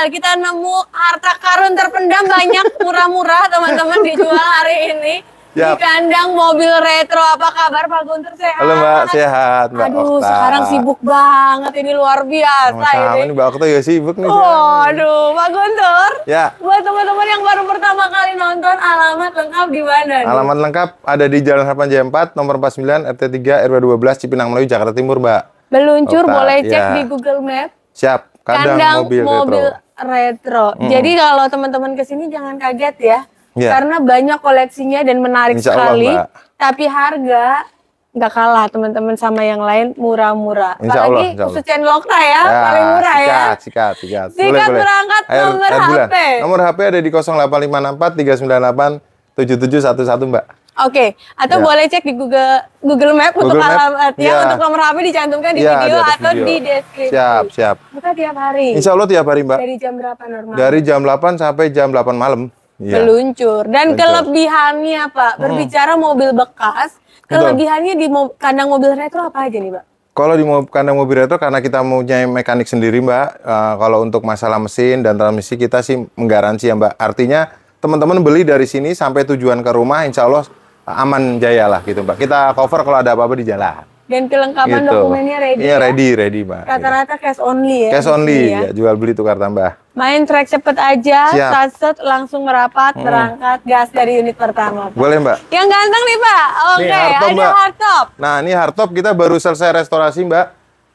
spesial. Kita nemu harta karun terpendam banyak murah-murah teman-teman dijual hari ini. Di kandang mobil retro. Apa kabar Pak Guntur, sehat? Halo Mbak, sehat Mbak. Aduh, sekarang sibuk banget, ini luar biasa. Sama ini Mbak Okta ya sibuk nih. Aduh, Pak Guntur. Ya. Buat teman-teman yang baru pertama kali nonton, alamat lengkap di mana? Alamat lengkap ada di Jalan Harapan Jaya 4, nomor 49, RT 3, RW 12, Cipinang Melayu, Jakarta Timur, Mbak. Meluncur, boleh cek di Google Map. Siap, kandang mobil retro. Jadi kalau teman-teman kesini jangan kaget ya. Karena banyak koleksinya dan menarik sekali. Tapi harga nggak kalah teman-teman sama yang lain, murah-murah. Apalagi khusus channel Okta ya, paling murah ya. Sikat. Sikat berangkat nomor HP. Nomor HP ada di 0854 398 7711 Mbak. Oke, atau boleh cek di Google Map untuk alamatnya, untuk nomor HP dicantumkan di video atau di deskripsi. Siap. Buka tiap hari? Insya Allah tiap hari Mbak. Dari jam berapa normal? Dari jam 8 sampai jam 8 malam. Meluncur. Dan kelebihannya Pak, berbicara mobil bekas, kelebihannya di kandang mobil retro apa aja nih Pak? Kalau di kandang mobil retro karena kita mempunyai mekanik sendiri Mbak, kalau untuk masalah mesin dan transmisi kita sih menggaransi ya Mbak. Artinya teman-teman beli dari sini sampai tujuan ke rumah insya Allah aman jaya lah gitu Mbak. Kita cover kalau ada apa-apa di jalan. Dan kelengkapan dokumennya ready ya? Iya ready Mbak. Rata-rata cash only ya? Cash only, ya jual beli tukar tambah. Main track cepet aja, satset langsung merapat, berangkat, gas dari unit pertama Pak. Boleh Mbak. Yang ganteng nih Pak, oke, ada hardtop. Nah ini hardtop kita baru selesai restorasi Mbak.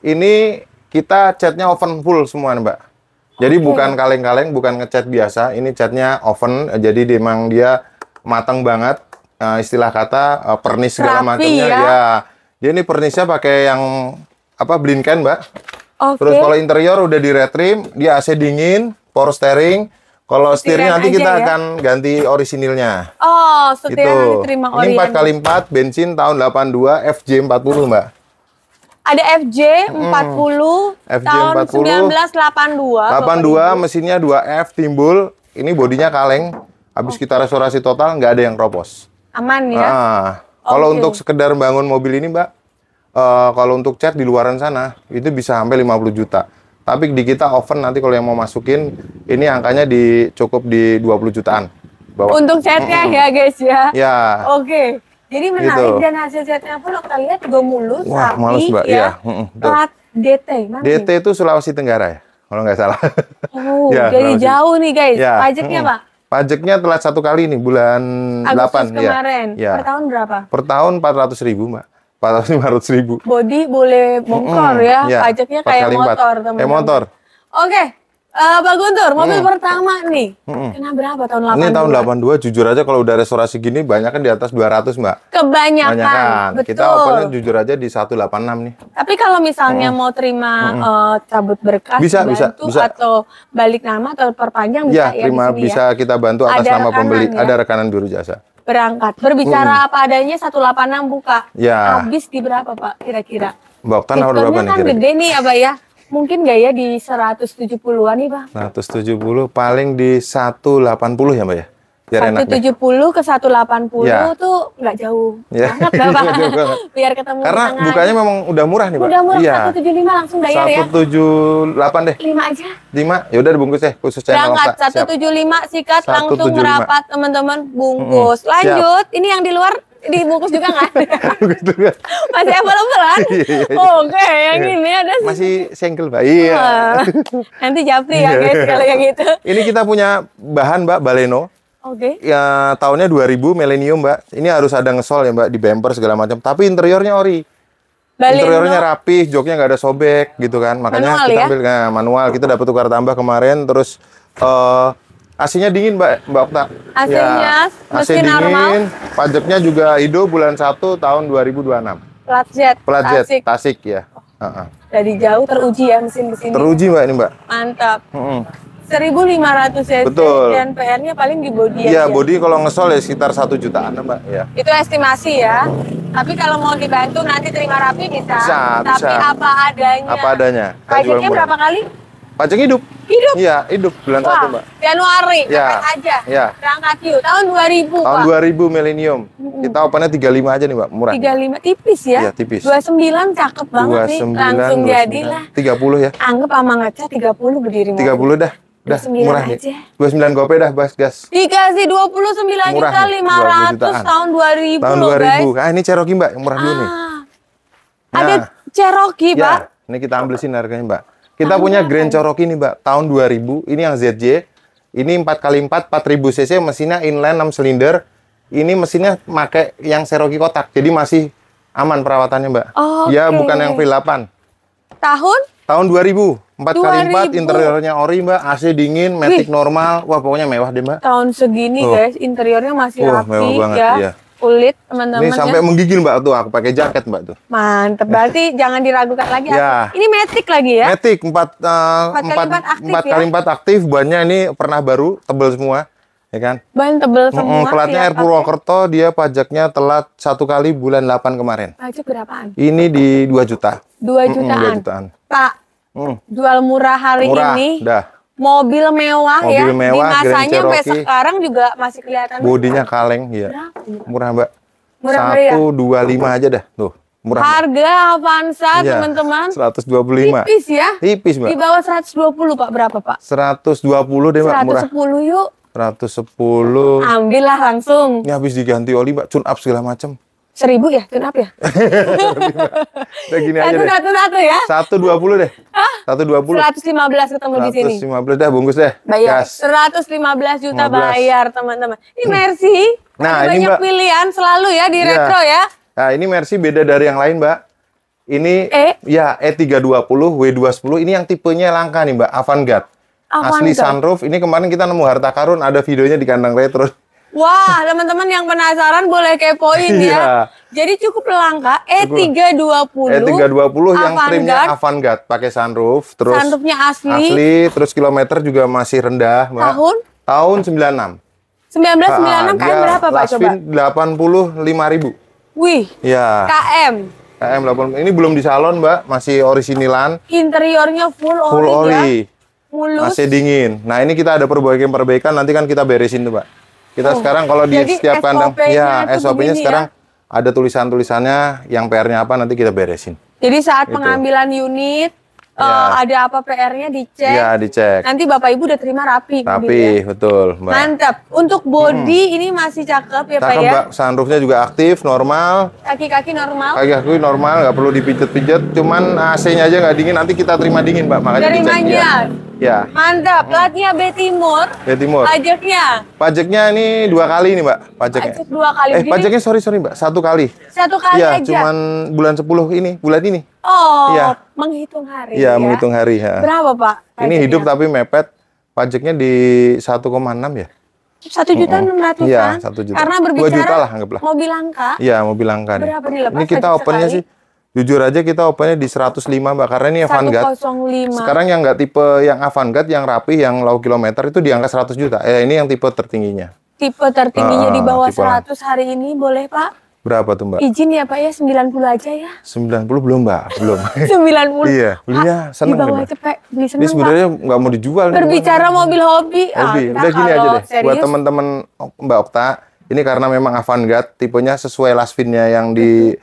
Ini kita catnya oven full semua Mbak. Jadi bukan kaleng-kaleng, bukan ngecat biasa. Ini catnya oven, jadi memang dia matang banget. Istilah kata pernis segala macamnya ya. Dia ini pernisnya pakai yang Blinken Mbak. Terus kalau interior udah di retrim, dia AC dingin, power steering. Kalau setirnya nanti kita akan ganti orisinilnya. Oh, setirnya diterima ori. Ini 4x4 bensin tahun 82 FJ 40 Mbak. Ada FJ 40 tahun 1982. 82 mesinnya 2F timbul. Ini bodinya kaleng. Habis kita restorasi total nggak ada yang keropos. Aman ya. Kalau untuk sekedar bangun mobil ini Mbak, kalau untuk cat di luaran sana itu bisa sampai 50 juta. Tapi di kita oven nanti kalau yang mau masukin ini angkanya cukup di 20 jutaan. Untuk catnya ya guys ya. Ya. Oke. Jadi menarik dan hasil catnya pun kita lihat juga mulus. Wah, malus Mbak. Ya. Plat DT. Mana DT itu Sulawesi Tenggara ya, kalau nggak salah. Oh, jadi jauh nih guys. Pajaknya Pak? Pajaknya telat 1 kali nih bulan Agustus 8 kemarin. Ya. Per tahun berapa? Per tahun 400.000 Mbak. 400-500.000. Bodi boleh bongkar ya. Pajaknya kayak motor teman-teman. Kayak motor. Oke. Pak Guntur, mobil pertama nih. Kena berapa tahun 82? Ini tahun 82, jujur aja kalau udah restorasi gini banyak kan di atas 200 Mbak. Kebanyakan. Betul. Kita opennya jujur aja di 186 nih. Tapi kalau misalnya mau terima cabut berkas, bisa. atau balik nama atau perpanjang bisa ya terima, bisa kita bantu atas nama pembeli. Ya? Ada rekanan biru jasa. Berangkat. Berbicara apa adanya 186 buka. Ya. Habis di berapa Pak kira-kira? Mbak Okta berapa nih kira-kira? Kan gede nih ya Pak ya. Mungkin nggak ya di 170-an nih Pak? 170 paling di 180 ya Mbak ya? Biar 170 ke 180 tuh nggak jauh banget Pak. Biar ketemu. Karena bukanya memang udah murah nih Pak. Udah murah, 175 langsung bayar ya? 178 deh. 5 aja? 5, yaudah dibungkus ya khusus channel Okta. 175 sikat langsung merapat teman-teman, bungkus. Lanjut, ini yang di luar dibungkus juga nggak? Masih available kan? Oke, yang ini ada masih single Mbak. Iya. Nanti japri ya guys kalau yang gitu. Ini kita punya bahan Mbak Baleno. Oke. Ya tahunnya 2000 Millennium Mbak. Ini harus ada ngesol ya Mbak di bumper segala macam. Tapi interiornya ori. Baleno. Interiornya rapih, joknya nggak ada sobek gitu kan. Makanya kita ambil manual. Kita dapat tukar tambah kemarin. Terus AC-nya dingin Mbak Okta. AC-nya mesin normal. Pajaknya juga hidup bulan 1 tahun 2026. Plat Z. Tasik ya. Dari jauh teruji ya mesin di sini. Teruji Mbak ini Mbak. Mantap. 1.500 cc. Betul. Dan PR-nya paling di bodi aja. Iya, bodi kalau ngesol ya sekitar 1 jutaan Mbak. Ya. Itu estimasi ya. Tapi kalau mau dibantu nanti terima rapi bisa. Tapi apa adanya. Apa adanya. Pajaknya berapa kali? Pajak hidup. Hidup? Iya, hidup bulan 1 Mbak. Januari, aja. Ya. Berangkat yuk, tahun 2000 Tahun 2000 Millennium. Kita opennya 35 aja nih Mbak, murah. 35, tipis ya? Iya, tipis. 29 cakep banget 29, nih, langsung jadilah. 30 ya? Anggap sama ngaca 30 berdiri. 30 dah. Udah murah nih. 29 gope dah, Bas, gas. Dikasih 29.500 tahun 2000 tahun loh, 2000. guys. Ah, ini Cherokee, Mbak, yang murah dulu nih. Nah, ada Cherokee, ya, Pak. Ini kita ambil sini harganya, Mbak. Kita punya Grand Cherokee nih, Mbak, tahun 2000. Ini yang ZJ. Ini 4x4 4000 cc, mesinnya inline 6 silinder. Ini mesinnya pakai yang Cherokee kotak. Jadi masih aman perawatannya, Mbak. Ya, bukan yang V8. Tahun 2000. 4x4, interiornya ori, Mbak. AC dingin, matic normal. Wah, pokoknya mewah deh, Mbak. Tahun segini, guys. Interiornya masih rapi, mewah banget, ya. iya. Kulit, teman-teman. Ini sampai menggigil, Mbak, tuh. Aku pakai jaket, Mbak, tuh. Mantep. Berarti jangan diragukan lagi. Ya. Ini matic lagi ya? Matic 4x4 aktif. Bannya ini pernah baru, tebel semua, ya kan? Ban tebel semua. Platnya Air Purwokerto, dia pajaknya telat 1 kali bulan 8 kemarin. Pajak berapaan? Ini di 2 juta. 2 jutaan. 2 jutaan. Pak, jual murah hari ini. Dah. Mobil mewah ya. Mobil mewah, di masanya sampai Cherokee. sekarang juga masih kelihatan. Bodinya kaleng, ya. Murah, Mbak. Murah meriah. 125 aja dah. Tuh, murah. Harga Avanza, Iya, teman-teman. 125. Tipis ya? Tipis, Mbak. Di bawah 120, Pak. Berapa, Pak? 120 deh, Mbak, murah. 110 yuk. 110. Ambil lah langsung. Ini habis diganti oli, Mbak. Tune up segala macam. 1000 ya? Tune up ya? Udah gini aja deh. Satu ya? 120 deh. 120. 115 ketemu di sini. 115 dah, bungkus deh. Bayar. Gas. 115 juta 15. bayar, teman-teman. Ini Mercy. Nah, ada ini, banyak Mbak. pilihan selalu ya di Iya. retro ya. Nah, ini Mercy beda dari yang lain, Mbak. Ini ya E320, W210. Ini yang tipenya langka nih, Mbak. Avantgarde. Asli sunroof. Ini kemarin kita nemu harta karun, ada videonya di kandang retro. Wah, teman-teman yang penasaran boleh kepoin ya. Jadi cukup langka E320. E320 yang trimnya Avantgarde, pakai sunroof, terus sunroofnya asli, terus kilometer juga masih rendah, Mbak. Tahun 96. 1996 KM berapa, Pak, coba? 85.000. Wih. Ya. KM 80. Ini belum di salon, Mbak, masih orisinilan. Interiornya full ori. Ya. Mulus. AC dingin. Nah, ini kita ada perbaikan, nanti kan kita beresin tuh, Pak. Kita sekarang kalau di setiap kandang, ya SOP-nya sekarang ada tulisan-tulisannya, yang PR-nya apa nanti kita beresin. Jadi saat pengambilan unit, ada apa PR-nya dicek. Iya, dicek. Nanti Bapak Ibu udah terima rapi. Rapi, betul, Mbak. Mantap. Untuk body ini masih cakep ya, Pak ya? Mbak. Sunroofnya juga aktif, normal. Kaki-kaki normal. Kaki-kaki normal, nggak perlu dipijet-pijet. Cuman AC-nya aja nggak dingin, nanti kita terima dingin, Mbak. Makanya terimanya. Ya. Mantap. Platnya B Timur. B Timur. Pajaknya ini 2 kali nih, Mbak. Pajaknya. Pajak 2 kali. Pajaknya sorry, Mbak. 1 kali. 1 kali ya, aja. Cuman bulan 10 ini, bulan ini. Oh, ya. Menghitung hari. Iya, menghitung hari. Ya. Berapa, Pak? Pajaknya? Ini hidup tapi mepet. Pajaknya di 1,6 ya. 1.600.000-an. Iya, 1 juta. Karena berbicara 2 juta lah, anggaplah. Mobil langka. Iya, mobil langka nih. Berapa dilepas? Ini kita opennya sih. Jujur aja kita opennya di 105, Mbak, karena ini Avantgarde. 105. Sekarang yang nggak tipe yang Avantgarde, yang rapi, yang low kilometer itu di angka 100 juta. Ini yang tipe tertingginya. Tipe tertingginya di bawah 100 hari ini boleh, Pak? Berapa tuh, Mbak? Izin ya, Pak ya, 90 aja ya. 90 belum, Mbak, belum. 90. Iya, belinya seneng di bawah nih, Mbak. cepet, beli seneng, Ini sebenarnya nggak mau dijual. Berbicara nih, mobil hobi. Udah gini aja deh. Serius? Buat teman-teman Mbak Okta, ini karena memang Avantgarde, tipenya sesuai Lasfinnya yang di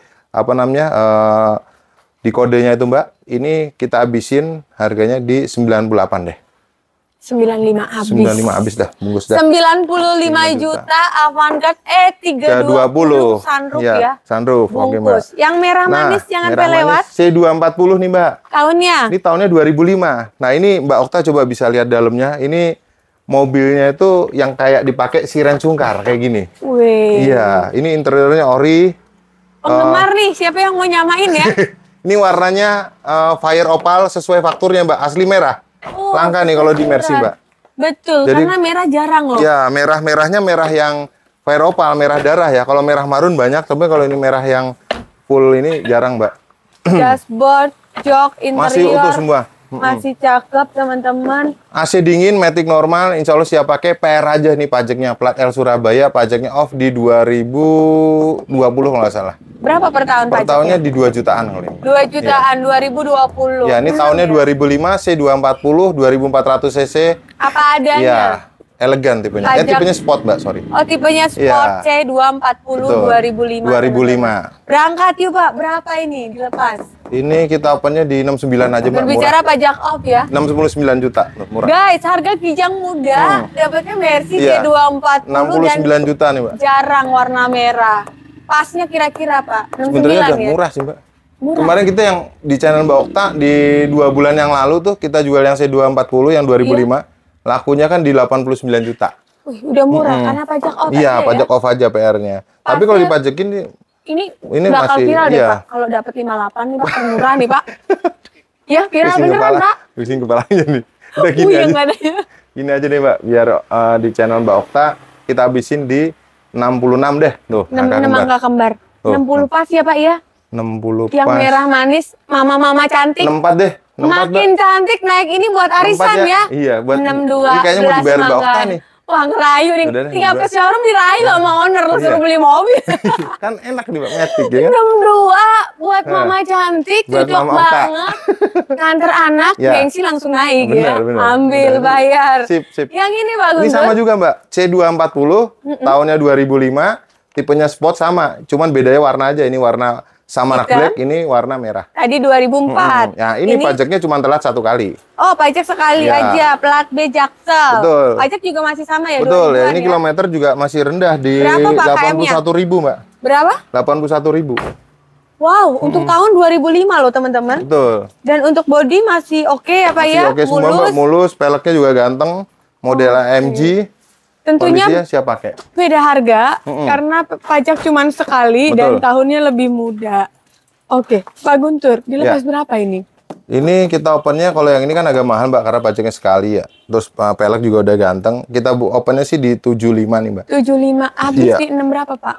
di kodenya itu, Mbak. Ini kita habisin harganya di 98 deh. 95 habis. 95 habis dah, bungkus dah. 95 juta Avantgarde E320 sunroof ya. Sunroof, oke, Mbak. Yang merah manis jangan merah lewat. C240 nih, Mbak. Tahunnya? Ini tahunnya 2005. Nah, ini Mbak Okta coba bisa lihat dalamnya. Ini mobilnya itu yang kayak dipakai Siren Sungkar kayak gini. Wih. Iya, ini interiornya ori. Penggemar nih, siapa yang mau nyamain ya? Ini warnanya Fire Opal sesuai fakturnya, Mbak. Asli merah. Langka nih kalau di Mercy, Mbak. Betul, jadi, karena merah jarang loh. Ya, merahnya merah yang Fire Opal, merah darah ya. Kalau merah marun banyak, tapi kalau ini merah yang full ini jarang, Mbak. Dashboard, jok, interior. Masih utuh semua. Masih cakep, teman-teman. AC dingin, matic normal, insya Allah siap pakai. PR aja nih pajaknya. Plat L Surabaya, pajaknya off di 2020 kalau nggak salah. Berapa per tahun pajaknya? Per tahunnya di 2 jutaan kali ini. 2 jutaan, ya. 2020. Ya, ini tahunnya 2005, C240, 2400 cc. Apa adanya? Ya, elegan tipenya. Tipenya sport, Mbak, sorry. Oh, tipenya sport C240 2005. 2005. Berangkat yuk, Pak. Berapa ini dilepas? Ini kita opennya di 69 aja, Mbak. Berbicara murah. pajak off ya. 69 juta, murah. Guys, harga Kijang muda dapatnya Mercy C240 69 juta nih, Mbak. Jarang warna merah. Pasnya kira-kira, Pak? 69 sebenarnya udah ya? murah sih, Mbak. Murah. Kemarin kita yang di channel Mbak Okta di 2 bulan yang lalu tuh kita jual yang C240 yang 2005. Lakunya kan di 89 juta. Wih, udah murah karena pajak off aja. Iya, pajak off aja PR-nya. Tapi kalau dipajekin ini masih, bakal viral deh, Pak. Kalau dapat 58 nih, Pak, murah nih, Pak. Ya, viral beneran, Pak. Pusing kepalanya nih. Udah gini aja. Gini aja deh, Mbak. Biar di channel Mbak Okta kita habisin di 66 deh. Tuh, 66 angka kembar. 60 pas ya, Pak ya? 60 yang pas. merah manis, mama-mama cantik. 64 deh. 64, makin Mbak. cantik naik ini buat arisan ya. Iya, buat 62. Ini kayaknya mau dibayar Mbak Okta nih. Wah, ngerayu nih. Udah, Tinggal ke showroom dirayu sama owner, lo suruh beli mobil. Kan enak nih, Mbak, Matic ya kan? 62 buat mama cantik, Buat cocok Mama Okta. banget. Nganter anak, Ya. gengsi langsung naik ya. Benar. Ambil, Benar. bayar. Sip. Yang ini bagus. Ini sama juga, Mbak. C240 tahunnya 2005, tipenya sport sama, cuman bedanya warna aja. Ini warna Samarak Black, ini warna merah. Tadi 2004. Ya, ini pajaknya cuma telat 1 kali. Oh, pajak sekali Ya. aja, plat B Jaksel. Betul. Pajak juga masih sama ya? Betul, ya 2000-an ini kilometer juga masih rendah di Berapa, Pak, KM-nya? 81.000, Mbak. Berapa? 81.000. Wow, untuk tahun 2005 loh teman-teman. Betul. Dan untuk body masih oke ya Pak ya? Oke, semua Mbak, mulus, peleknya juga ganteng, model AMG. Tentunya Kondisinya siap pakai. beda harga karena pajak cuma sekali dan Betul. tahunnya lebih muda. Oke, Pak Guntur, dilepas berapa ini? Ini kita opennya kalau yang ini kan agak mahal, Mbak, karena pajaknya sekali ya. Terus pelek juga udah ganteng. Kita opennya sih di 75 nih, Mbak. 75, habis Iya. di 6 berapa Pak?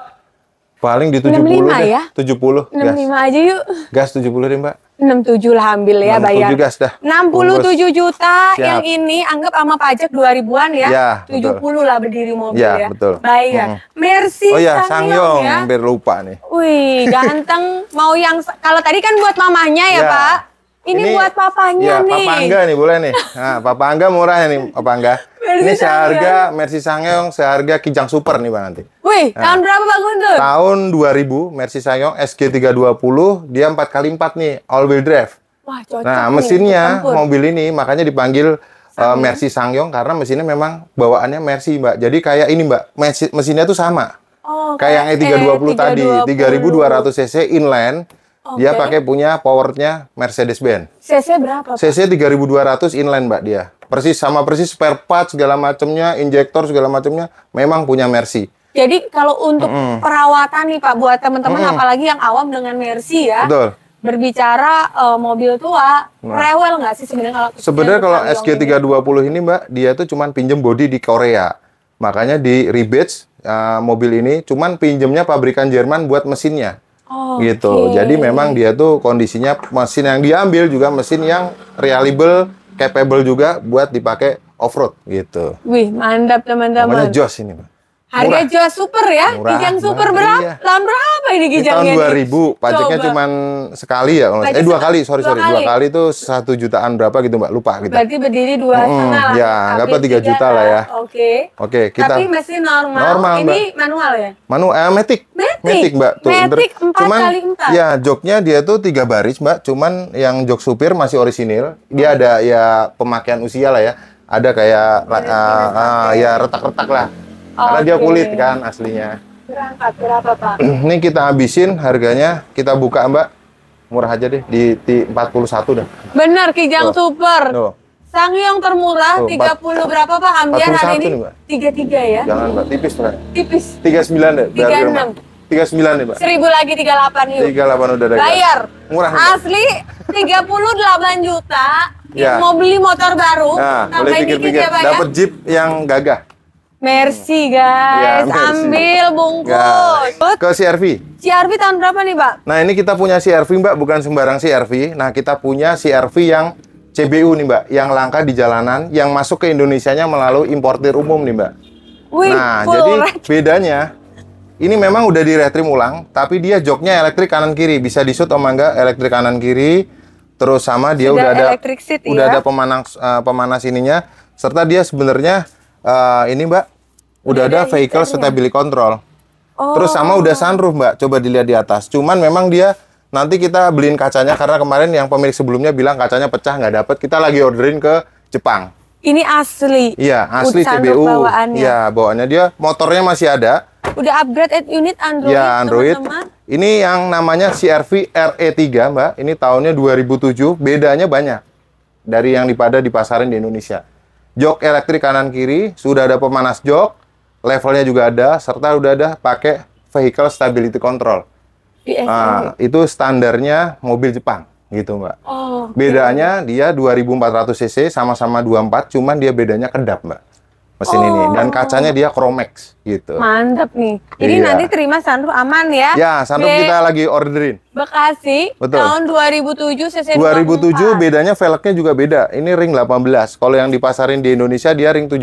Paling di 70 65 deh. ya? 70. 65 aja yuk. Gas 70 deh, Mbak. 67 lah ambil ya, 67 bayar. gas dah. 67 juta Siap. yang ini anggap sama pajak 2000-an ya. Ya, 70 lah berdiri mobil Ya, ya. betul. Bayar. Mercy Oh ya, Sangyong, ya. hampir lupa nih. Wih, ganteng. Mau yang kalau tadi kan buat mamanya ya, Ya. Pak. Ini buat papanya ya, nih. Papa Angga nih, boleh nih. Nah, Papa Angga murah ya nih, Papa Angga. Ini seharga Mercy Sangyong, seharga Kijang Super nih, Bang, nanti. Wih, tahun berapa Pak Guntur? Tahun 2000, Mercy Sangyong SG320, dia 4x4 nih, all wheel drive. Wah, cocok Nah, nih, mesinnya tempur. mobil ini makanya dipanggil Mercy Sangyong karena mesinnya memang bawaannya Mercy, Mbak. Jadi kayak ini, Mbak, mesinnya tuh sama. Oh, Kayak yang E320 tadi, 3200 cc inline. Dia pakai punya powernya Mercedes-Benz. CC berapa, Pak? cc 3200 inline, Mbak, dia. Persis spare part segala macamnya, injektor segala macamnya memang punya Mercy. Jadi kalau untuk perawatan nih Pak buat teman-teman apalagi yang awam dengan Mercy ya. Betul. Berbicara mobil tua, rewel nggak sih sebenarnya Sebenarnya kalau Sangyong SG320 ini, Mbak, dia tuh cuman pinjem body di Korea. Makanya di rebates mobil ini cuman pinjemnya pabrikan Jerman buat mesinnya. Gitu. Jadi memang dia tuh kondisinya mesin yang diambil juga mesin yang reliable, capable juga buat dipakai off-road gitu. Wih, mantap teman-teman. Namanya Joss ini, Mbak. Harga jual super ya? Murah, Kijang super murah, berapa? iya. Tahun berapa ini Ini kijangnya? tahun 2000, pajaknya Coba. cuman sekali ya. Pajak 2 kali, dua sorry. 2 kali tuh 1 jutaan berapa gitu, Mbak, lupa kita. Berarti berdiri 2,5 lah. ya, anggaplah 3 juta lah ya. Oke. Oke, kita Tapi mesin normal. Normal, Ini manual ya? Matic, Mbak. Tuh, Matic 4x4. Ya, joknya dia tuh 3 baris, Mbak. Cuman yang jok supir masih orisinil. Dia ada ya pemakaian usia lah ya. Ada kayak ya retak-retak lah. Karena dia kulit kan aslinya. Berangkat berapa, Pak? Ini kita habisin harganya, kita buka, Mbak. Murah aja deh di 41 dah. Bener, Kijang super. Tuh. Sangyong termurah Tuh, 30 berapa, Pak? Ambiar 41 hari ini nih, Mbak. 33 ya? Jangan, Mbak, tipis, Mbak. Tipis. 39 deh. 36. 39 nih, Mbak. 1000 lagi 38 yuk. 38 udah ada. Bayar. Murah, Mbak. Asli 38 juta. Ya. Mau beli motor baru. Nah, boleh Sampai dikit pikir-pikir. ya, Pak ya? Dapat Jeep yang gagah. Mercy guys, Ya, Mercy. ambil bungkus. Gas. Ke CR-V. CR-V tahun berapa nih, Pak? Nah, ini kita punya CR-V, Mbak, bukan sembarang CR-V. Nah, kita punya CR-V yang CBU nih, Mbak, yang langka di jalanan, yang masuk ke Indonesianya melalui importir umum nih, Mbak. Wih, Nah, full jadi red. bedanya ini memang udah di-retrim ulang, tapi dia joknya elektrik kanan kiri, bisa di-shoot sama enggak elektrik kanan kiri. Terus sama dia Sudah udah ada electric seat, udah ya? ada pemanas ininya, serta dia sebenarnya ini Mbak, udah ada vehicle stability control. Terus sama udah sunroof Mbak, coba dilihat di atas. Cuman memang dia nanti kita beliin kacanya karena kemarin yang pemilik sebelumnya bilang kacanya pecah nggak dapet. Kita lagi orderin ke Jepang. Ini asli. Iya, asli CBU. Iya, bawaannya dia motornya masih ada. Udah upgrade unit Android. Ya, Android. Teman-teman. Ini yang namanya CR-V RE3 Mbak. Ini tahunnya 2007. Bedanya banyak dari yang pada dipasarin di Indonesia. Jok elektrik kanan kiri, sudah ada pemanas jok, levelnya juga ada, serta udah ada pakai vehicle stability control. Itu standarnya mobil Jepang, gitu Mbak. Bedanya dia 2400 cc, sama-sama 24, cuman dia bedanya kedap Mbak. Mesin ini, dan kacanya dia Chromex, gitu. Mantap nih. Ini nanti terima sunroof aman ya? Ya, sunroof kita lagi orderin. Bekasi, betul. Tahun 2007 cc 2007 bedanya velgnya juga beda. Ini ring 18. Kalau yang dipasarin di Indonesia dia ring 17.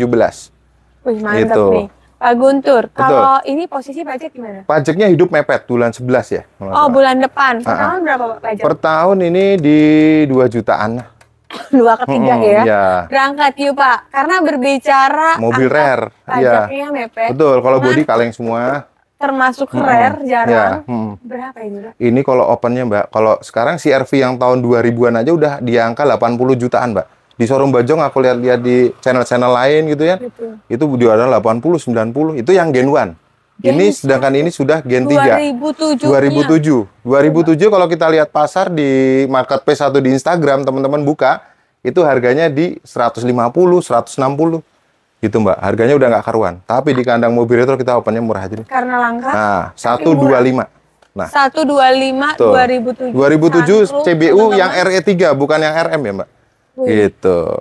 Wih, mantap gitu. nih. Pak Guntur, kalau ini posisi pajak gimana? Pajaknya hidup mepet bulan 11 ya. Oh, bulan depan. Per tahun berapa Pak pajak? Per tahun ini di 2 jutaan. 2 ketiga ya. Ya. Berangkat yuk Pak. Karena berbicara mobil rare. Pajaknya mepet. Betul, kalau body kaleng semua. Termasuk rare, jarang. Berapa ini Mbak? Ini kalau opennya Mbak, kalau sekarang CR-V yang tahun 2000-an aja udah di angka 80 jutaan Mbak. Di showroom Bajong aku lihat-lihat di channel-channel lain gitu ya. Betul. Itu di ada 80, 90. Itu yang Gen 1. Ini sedangkan ini sudah Gen 3. 2007 kalau kita lihat pasar di marketplace atau di Instagram teman-teman buka, itu harganya di 150, 160 gitu Mbak. Harganya udah nggak karuan. Tapi di kandang mobil retro kita opennya murah aja nih. Karena langka. Nah, 125. Nah, 125 2007. 2007 CBU yang RE3 bukan yang RM ya Mbak. Gitu.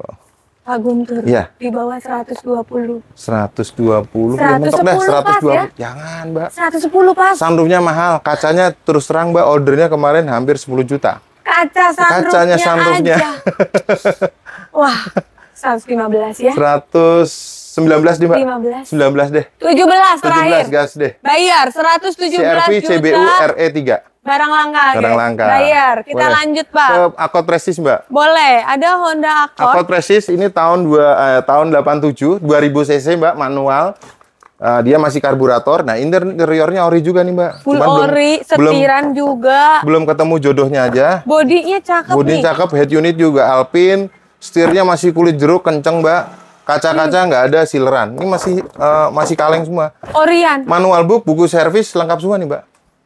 Pak Guntur, ya. di bawah 120. 120. 110 ya, mentok dah 120. Ya? Jangan, Mbak. 110 pas. Sunroofnya mahal. Kacanya terus terang, Mbak, ordernya kemarin hampir 10 juta. Kacanya sunroofnya aja. Wah, 115 ya. 119 deh, Mbak. 19 deh. 17 terakhir. 17 gas deh. Bayar 117 CR-V juta. CBU RE3. Barang langka. Barang langka. Bayar. Kita lanjut, Pak. Ke Accord Prestige, Mbak. Boleh. Ada Honda Accord. Accord Prestige ini tahun 87, 2000 cc, Mbak, manual. Dia masih karburator. Nah, interiornya ori juga nih, Mbak. Full cuman ori, setiran juga. Belum ketemu jodohnya aja. Bodinya cakep Bodi nih. cakep, head unit juga Alpine. Setirnya masih kulit jeruk, kenceng, Mbak. Kaca-kaca nggak ada sileran. Ini masih kaleng semua. Orian. Manual book, buku servis lengkap semua nih, Mbak.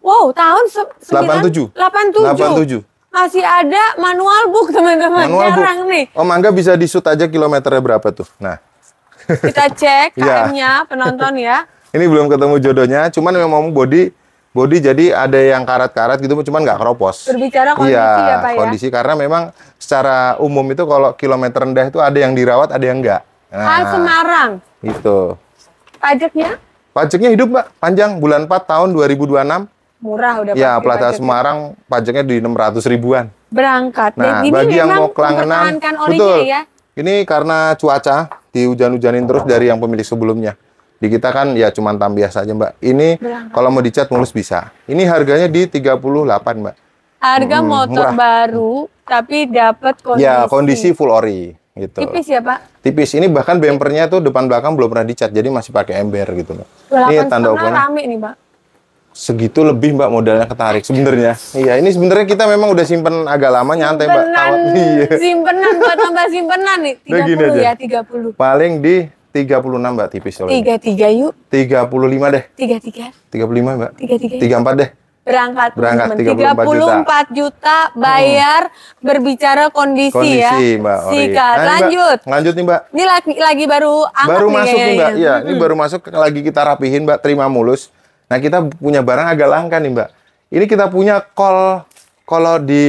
Wow, tahun 87. 87. Masih ada manual book, teman-teman. Jarang nih. Om Angga bisa di-shoot aja kilometernya berapa tuh. Nah. Kita cek KM-nya, penonton ya. Ini belum ketemu jodohnya, cuman memang body jadi ada yang karat-karat gitu, cuman nggak keropos. Berbicara kondisi ya, Pak ya? Kondisi, karena memang secara umum itu kalau kilometer rendah itu ada yang dirawat, ada yang enggak. Nah, Semarang. Itu. Pajaknya? Pajaknya hidup, Mbak. Panjang, bulan 4 tahun 2026. Murah udah. Ya, Plaza Semarang pajaknya di 600 ribuan. Berangkat. Nah, ini bagi yang mau kelangenan, betul. Ya? Ini karena cuaca, dihujan-hujanin terus dari yang pemilik sebelumnya. Di kita kan ya cuma tam biasa aja, Mbak. Ini kalau mau dicat mulus bisa. Ini harganya di 38, Mbak. Harga motor murah. Baru, tapi dapat kondisi. Ya, kondisi full ori. Gitu. Tipis ya, Pak? Tipis. Ini bahkan bempernya tuh depan belakang belum pernah dicat, jadi masih pakai ember gitu, Mbak. Ini tanda ukurannya. Rame nih, Pak. Segitu lebih, Mbak, modalnya ketarik sebenarnya. Iya, ini sebenarnya kita memang udah simpen agak lama, nyantai, Mbak. Iya. Simpenan buat tambah simpenan nih. 30 ya, 30. Paling di 36, Mbak, tipis. 33 yuk. 35 deh. 33. 35, Mbak. 33. 34 deh. Berangkat 34 juta bayar, berbicara kondisi ya. Mbak. Sikat. Nah, lanjut. Mbak, lanjut nih, Mbak. Ini lagi baru angkat baru nih masuk nih, Mbak. Iya, ini baru masuk, lagi kita rapihin, Mbak, terima mulus. Nah, kita punya barang agak langka nih, Mbak. Ini kita punya kalau di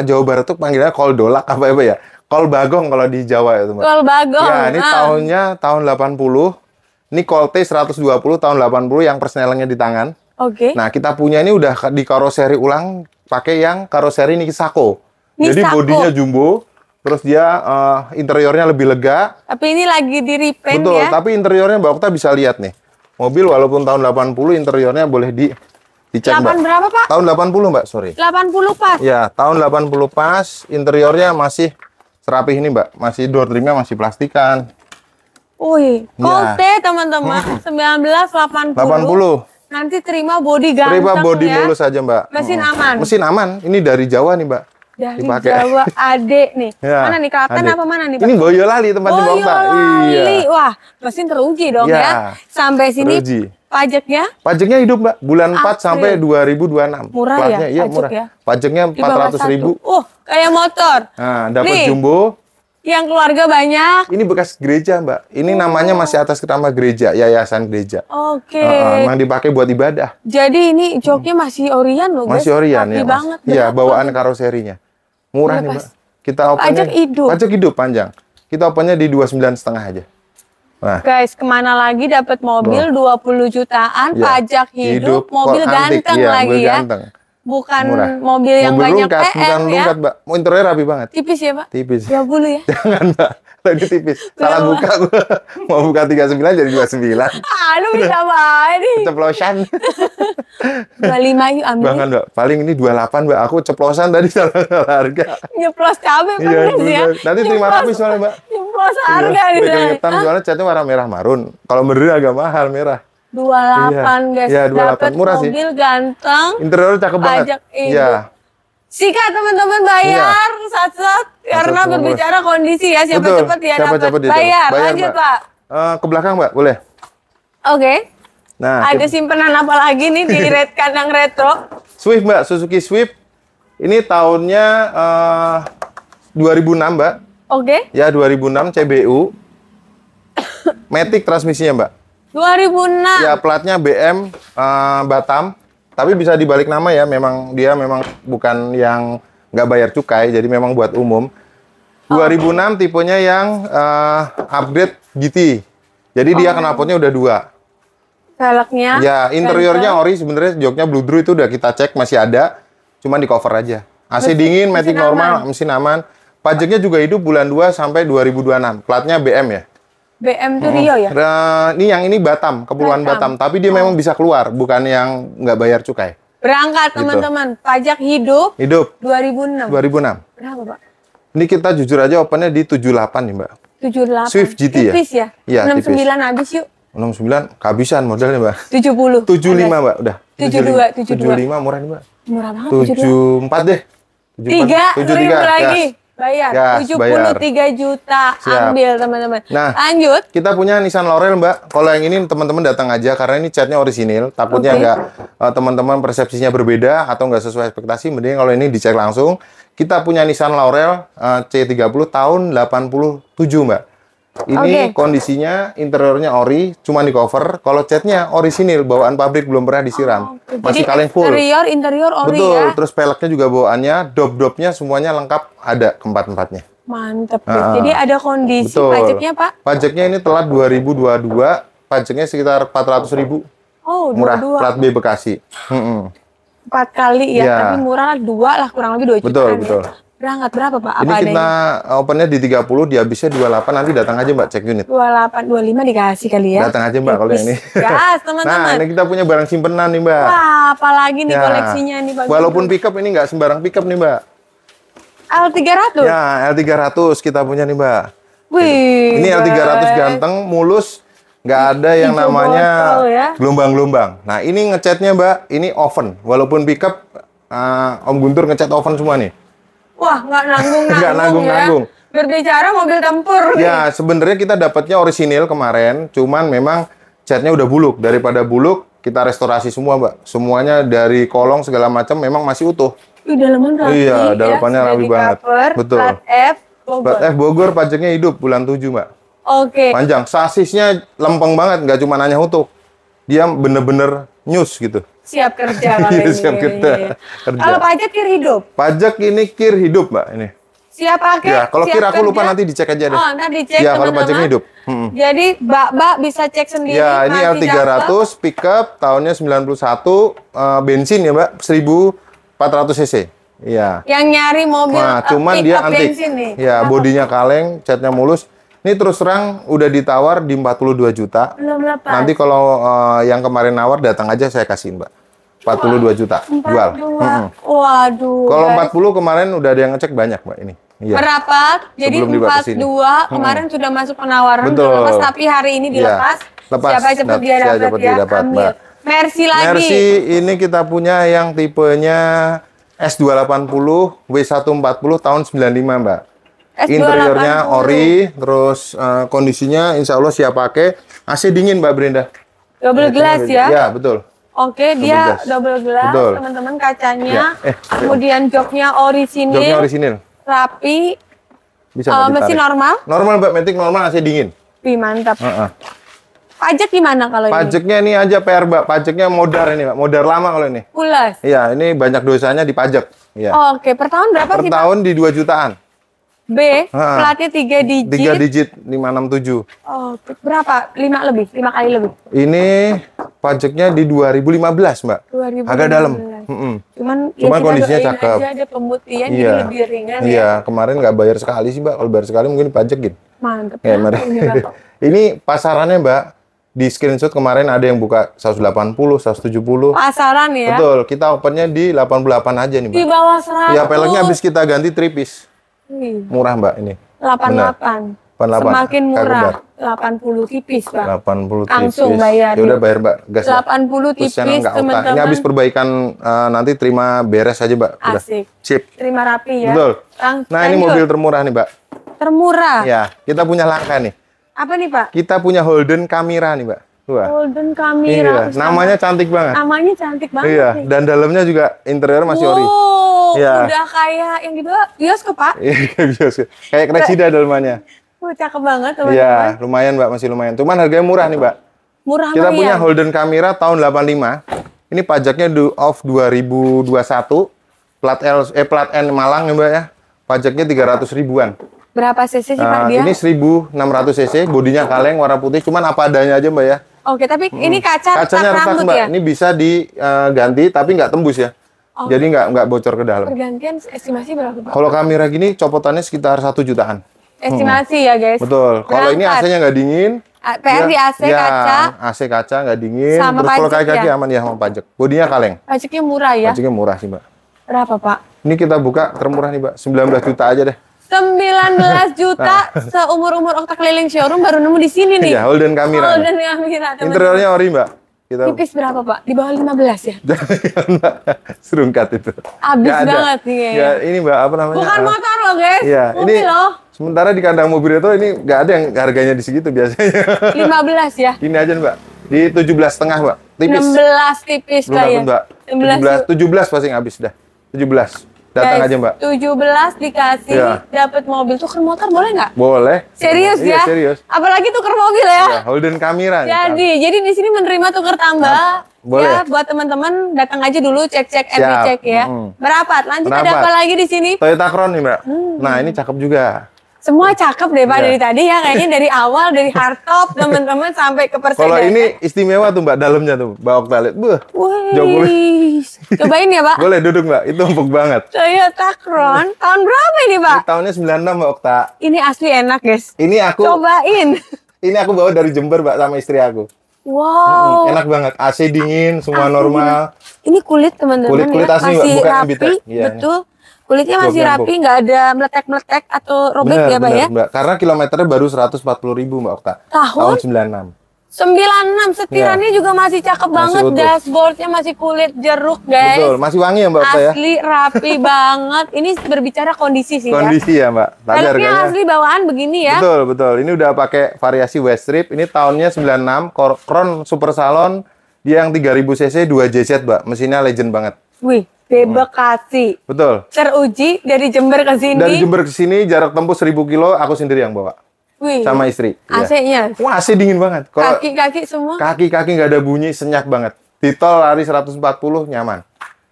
Jawa Barat tuh panggilnya kol dolak apa ya? Kol bagong kalau di Jawa itu, Mbak. Kol bagong. Ya, ini tahun 80. Ini kol T 120 tahun 80 yang persnelingnya di tangan. Oke. Nah, kita punya ini udah di karoseri ulang pakai yang karoseri Nisako. Jadi bodinya jumbo, terus dia interiornya lebih lega. Tapi ini lagi di repaint. Betul, ya. tapi interiornya Mbak Okta bisa lihat nih. Mobil walaupun tahun 80 interiornya boleh dicek, Mbak. Berapa, Pak? Tahun 80, Mbak, sorry. 80 pas. Ya, tahun 80 pas, interiornya masih serapih ini, Mbak. Masih door trimnya masih plastikan. Wih, Colte teman-teman 1980. 80. Nanti terima body ganteng Terima body ya. mulus aja, Mbak. Mesin aman. Mesin aman. Ini dari Jawa nih, Mbak. Dari Dipakai. Jawa Ade nih. Ya, Mana nih Klaten Ade. apa mana nih, Pak? Ini Boyolali tempatnya Bapak. Boyolali. Iya. Wah, mesin teruji dong Ya. ya. Sampai sini Teruji. pajaknya Pajaknya hidup, Mbak. Bulan 4 April. sampai 2026. Murah ya, Platnya, iya pajak murah. ya? Pajaknya di bawah 400.000. 1. Kayak motor. Nah, dapat Nih. jumbo. Yang keluarga banyak. Ini bekas gereja, Mbak. Ini namanya masih atas nama gereja, yayasan gereja. Oke. Memang dipakai buat ibadah. Jadi ini joknya masih orian loh, guys. Masih orian Rapi ya, Mas. banget. Iya, berapa? bawaan karoserinya. Murah Iya, nih, Mas. Mbak. Kita opennya Pajak hidup. Pajak hidup panjang. Kita opennya di 29,5 aja. Nah, Guys, kemana lagi dapat mobil 20 jutaan, ya. pajak hidup, mobil kok antik. ganteng Iya, lagi mobil ya. ganteng. Bukan Murah. mobil yang Mobil banyak rungkat, bukan PM ya. rungkat, Mbak. Mau interiornya rapi banget. Tipis ya, Pak? Tipis. 20 ya. Jangan, Mbak. Lagi tipis. Salah Kenapa? buka gua. Mau buka 39 jadi 29. Aduh, bisa banget nih. Ceplosan. 25 yuk ambil. Bahkan, Mbak. Paling ini 28, Mbak. Aku ceplosan tadi salah harga. Nyeplos cabai Iya, pedes ya. bener. Nanti terima Nyeplos- kasih soalnya, Mbak. Nyeplos harga Iya, nih. bikin hitam soalnya catnya warna merah marun. Kalau merah agak mahal merah. 28 guys. Iya, 28. Dapat Murah sih. mobil ganteng. Interior cakep banget. Pajak hidup. Iya. Sikat teman-teman bayar sat-sat karena Sat-sat berbicara kondisi ya, siapa Betul. cepat ya Siapa dapat. cepet dia Bayar, dapat. lanjut Mbak. Pak. Ke belakang, Mbak, boleh. Oke. Nah, Ada simpenan apa lagi nih di red kandang retro? Swift, Mbak, Suzuki Swift. Ini tahunnya 2006, Mbak. Oke. Ya, 2006 CBU. Matic transmisinya, Mbak. 2006. Ya, platnya BM Batam. Tapi bisa dibalik nama ya, dia memang bukan yang nggak bayar cukai, jadi memang buat umum. 2006 tipenya yang upgrade GT. Jadi dia knalpotnya udah 2. Velgnya. Ya, interiornya ori sebenarnya, joknya bludru itu udah kita cek masih ada, cuman di cover aja. AC dingin, matic mesin normal, mesin aman. Pajaknya juga hidup bulan 2 sampai 2026. Platnya BM ya. BM tuh Rio ya? Ini Batam, Kepulauan Batam. Tapi dia memang bisa keluar, bukan yang nggak bayar cukai. Berangkat teman-teman, pajak hidup Hidup 2006. 2006. Berapa Pak? Ini kita jujur aja opennya di 78 nih, Mbak. 78. Swift GT ya? Tipis ya? Iya, 69 habis yuk. 69 kehabisan modelnya, Mbak. 70. 75, Mbak, udah. 72. 75 murah nih, Mbak. Murah banget 74 deh. 3 ribu lagi. Gas. Bayar. Gas, 73 juta. Siap. Ambil teman-teman. Nah. Lanjut. Kita punya Nissan Laurel, Mbak. Kalau yang ini teman-teman datang aja karena ini catnya orisinil. Takutnya Oke. nggak teman-teman persepsinya berbeda atau nggak sesuai ekspektasi. Mending kalau ini dicek langsung. Kita punya Nissan Laurel C30 tahun 87, Mbak. Ini Oke. kondisinya interiornya ori, cuma di cover. Kalau catnya orisinil, bawaan pabrik belum pernah disiram. Masih Jadi kaleng full. interior ori Betul. ya. Terus peleknya juga bawaannya, dop-dopnya semuanya lengkap, ada keempat-empatnya. Mantep deh. Jadi ada kondisi Betul. pajaknya Pak. Pajaknya ini telat 2022, pajaknya sekitar 400.000. Oh, Murah, 22. plat B Bekasi. 4 kali ya, Iya. tapi murah 2 lah, kurang lebih 2 jutaan. Betul, ya. betul. Berangkat berapa Pak? Ini Apa kita opennya di 30, di habisnya 28, nanti datang aja Mbak cek unit. 28, 25 dikasih kali ya. Datang aja Mbak kalau yang ini. Gas Nah, teman-teman. ini kita punya barang simpenan nih Mbak. Wah, apalagi nih Ya. koleksinya nih Pak. Walaupun pickup ini nggak sembarang pickup nih Mbak. L300. Ya, L300 kita punya nih Mbak. Wih. Ini L300 guys. ganteng, mulus, nggak ada yang Hijau namanya botol ya. gelombang-gelombang. Nah, ini ngecatnya Mbak, ini oven. Walaupun pickup, Om Guntur ngecat oven semua nih. Wah, nggak nanggung-nanggung Nggak nanggung-nanggung. ya. Berbicara mobil tempur. nih. Ya, sebenarnya kita dapatnya orisinil kemarin, cuman memang catnya udah buluk. Daripada buluk, kita restorasi semua, Mbak. Semuanya dari kolong segala macam memang masih utuh. Ih, dalaman rapi. Iya, dalamannya sudah rapi di banget. cover, Betul. Plat F, Bogor. Plat F Bogor pajaknya hidup bulan 7, Mbak. Oke. Panjang, sasisnya lempeng banget, nggak cuma hanya utuh. Dia bener-bener nyus gitu. Siap kerja kali ini. Siap kerja. Kalau pajak kir hidup. Pajak ini kir hidup, Mbak, ini. Siap pakai. Ya, kalau siap kir aku lupa kerja. nanti dicek aja deh. Oh, ntar dicek Ya, kalau teman-teman. pajaknya hidup. Jadi, Mbak bisa cek sendiri. Ya, ini masih cakep. L300 pickup tahunnya 91, bensin ya, Mbak, 1400 cc. Iya. Yang nyari mobil Nah, cuman pick dia up antik. bensin nih. Ya, bodinya kaleng, catnya mulus. Ini terus terang udah ditawar di 42 juta. Belum lepas. Nanti kalau yang kemarin nawar datang aja saya kasihin, Mbak. 42 juta jual. 42. Waduh. Kalau guys. 40 kemarin udah ada yang ngecek banyak, Mbak, ini. Iya. Merapat, jadi 42 kemarin sudah masuk penawaran untuk lepas, tapi hari ini dilepas. Lepas. Siapa cepat dia dapat ya, ambil. Mercy lagi. Mercy ini kita punya yang tipenya S280 W140 tahun 95 Mbak. S280. Interiornya ori, terus kondisinya insya Allah siap pakai. AC dingin Mbak Brenda. Double glass ya? Ya betul. Oke, dia double glass, teman-teman, kacanya. Ya. Kemudian joknya orisinil. Joknya orisinil. Rapi. Bisa mesin normal? Normal Mbak, Matic normal, AC dingin. Wih, mantap. Pajak gimana kalau ini? Pajaknya ini aja PR Mbak, pajaknya modar ini Mbak, modar lama kalau ini. Pulas? Iya, ini banyak dosanya di pajak. Ya. Oke, per tahun berapa sih Pak? Per tahun di 2 jutaan. B, platnya 3 digit. 3 digit, 567. Oh, berapa? 5 lebih? 5 kali lebih? Ini pajaknya di 2015 Mbak. 2015. Agak dalam. Cuman kondisinya cakep. Aja ada pembuktian jadi lebih ringan ya. Iya, kemarin nggak bayar sekali sih Mbak. Kalau bayar sekali mungkin dipajekin. Mantep. Ya, ini pasarannya Mbak. Di screenshot kemarin ada yang buka 180, 170. Pasaran ya? Betul, kita opennya di 88 aja nih Mbak. Di bawah 100. Ya, peleknya habis kita ganti tripis. Murah Mbak ini. 88. 88. Semakin murah. 80 tipis Pak. 80 tipis. Langsung bayar. Ya udah bayar Mbak, gas. 80 tipis teman-teman. Ini habis perbaikan nanti terima beres aja Mbak. Udah. Asik. Sip. Terima rapi ya. Betul. Nah, ini mobil termurah nih Mbak. Termurah? Ya, kita punya langka nih. Apa nih Pak? Kita punya Holden Camira nih Mbak. Wah. Holden Camira. Iya, namanya cantik banget. Namanya cantik banget. Iya, nih. dan dalamnya juga interior masih ori. Iya. Udah kayak yang di bawah bioskop Pak. Iya, bioskop. Kayak Cressida dalamannya. Cakep banget teman-teman. Iya, lumayan Mbak, masih lumayan. Cuman harganya murah nih Mbak. Murah. Kita punya Holden Camira tahun 85. Ini pajaknya off 2021. Plat N Malang ya Mbak ya. Pajaknya 300 ribuan. Berapa cc sih Pak dia? Ini 1600 cc, bodinya kaleng, warna putih, cuman apa adanya aja Mbak ya. Oke, tapi ini kacanya retak Mbak. Ya? Ini bisa diganti tapi nggak tembus ya. Jadi nggak bocor ke dalam. Pergantian estimasi berapa Pak? Kalau kamera gini copotannya sekitar 1 jutaan. Estimasi ya guys. Betul. Kalau ini AC-nya nggak dingin. PR di AC kaca. AC kaca nggak dingin. Sama terus kalau kaki-kaki ya? aman ya sama pajak. Bodinya kaleng. Pajaknya murah ya? Pajaknya murah sih Mbak. Berapa Pak? Ini kita buka termurah nih Mbak. 19 juta aja deh. 19 juta seumur-umur Okta keliling showroom baru nemu di sini nih. Iya, Holden Camira. Holden Camira. Interiornya ori Mbak. Tipis berapa Pak? Di bawah 15 ya? Serungkat itu. Abis banget nih kayaknya. Ya, ini Mbak, apa namanya? Bukan motor loh guys, iya, mobil ini, loh. Sementara di kandang mobil itu ini nggak ada yang harganya di segitu biasanya. 15 ya? Ini aja Mbak, di 17,5 Mbak. Tipis. 16 tipis lah ya? Mbak. 17 pasti habis dah. 17. Datang aja Mbak. 17 dikasih, dapat mobil. Tuker motor boleh nggak? Boleh. Serius ya? Iya, serius. Apalagi tuker mobil ya? Iya, Holden Camira. Jadi di sini menerima tuker tambah. Boleh. Ya, buat teman-teman datang aja dulu cek-cek, cek ya. Berapa? Lanjut ada apa lagi di sini? Toyota Crown nih Mbak. Nah ini cakep juga. Semua cakep deh Pak dari tadi ya. Kayaknya dari awal, dari hardtop teman-teman sampai ke Perseda. Kalau ini istimewa tuh Mbak, dalamnya tuh. Mbak Okta lihat. Wih. Cobain ya Pak. Boleh duduk Mbak, itu empuk banget. Toyota Crown. Tahun berapa ini Pak? Ini tahunnya 96 Mbak Okta. Ini asli enak guys. Ini aku. Cobain. Ini aku bawa dari Jember Mbak sama istri aku. Wow. Enak banget. AC dingin, semua normal. Ini kulit teman-teman kulit ya. asli, masih bukan rapi. Betul. Kulitnya masih rapi, nggak ada meletek-meletek atau robek ya Pak ya? Mbak. Karena kilometernya baru 140.000 Mbak Okta. Tahun 96. 96, setirannya juga masih cakep banget, dashboardnya masih kulit jeruk guys. Betul, masih wangi ya Mbak Okta ya? Asli rapi banget. Ini berbicara kondisi sih kondisi ya Mbak. Velgnya asli bawaan begini ya? Betul. Ini udah pakai variasi West Strip. Ini tahunnya 96, Crown Super Salon. Dia yang 3000 cc 2 JZ Mbak. Mesinnya legend banget. Wih. Bekasi. Betul. Teruji dari Jember ke sini. Dari Jember ke sini jarak tempuh 1000 kilo aku sendiri yang bawa. Wih. Sama istri. AC-nya. Wah, AC dingin banget. Kaki-kaki semua. Kaki-kaki nggak ada bunyi, senyap banget. Di tol lari 140 nyaman.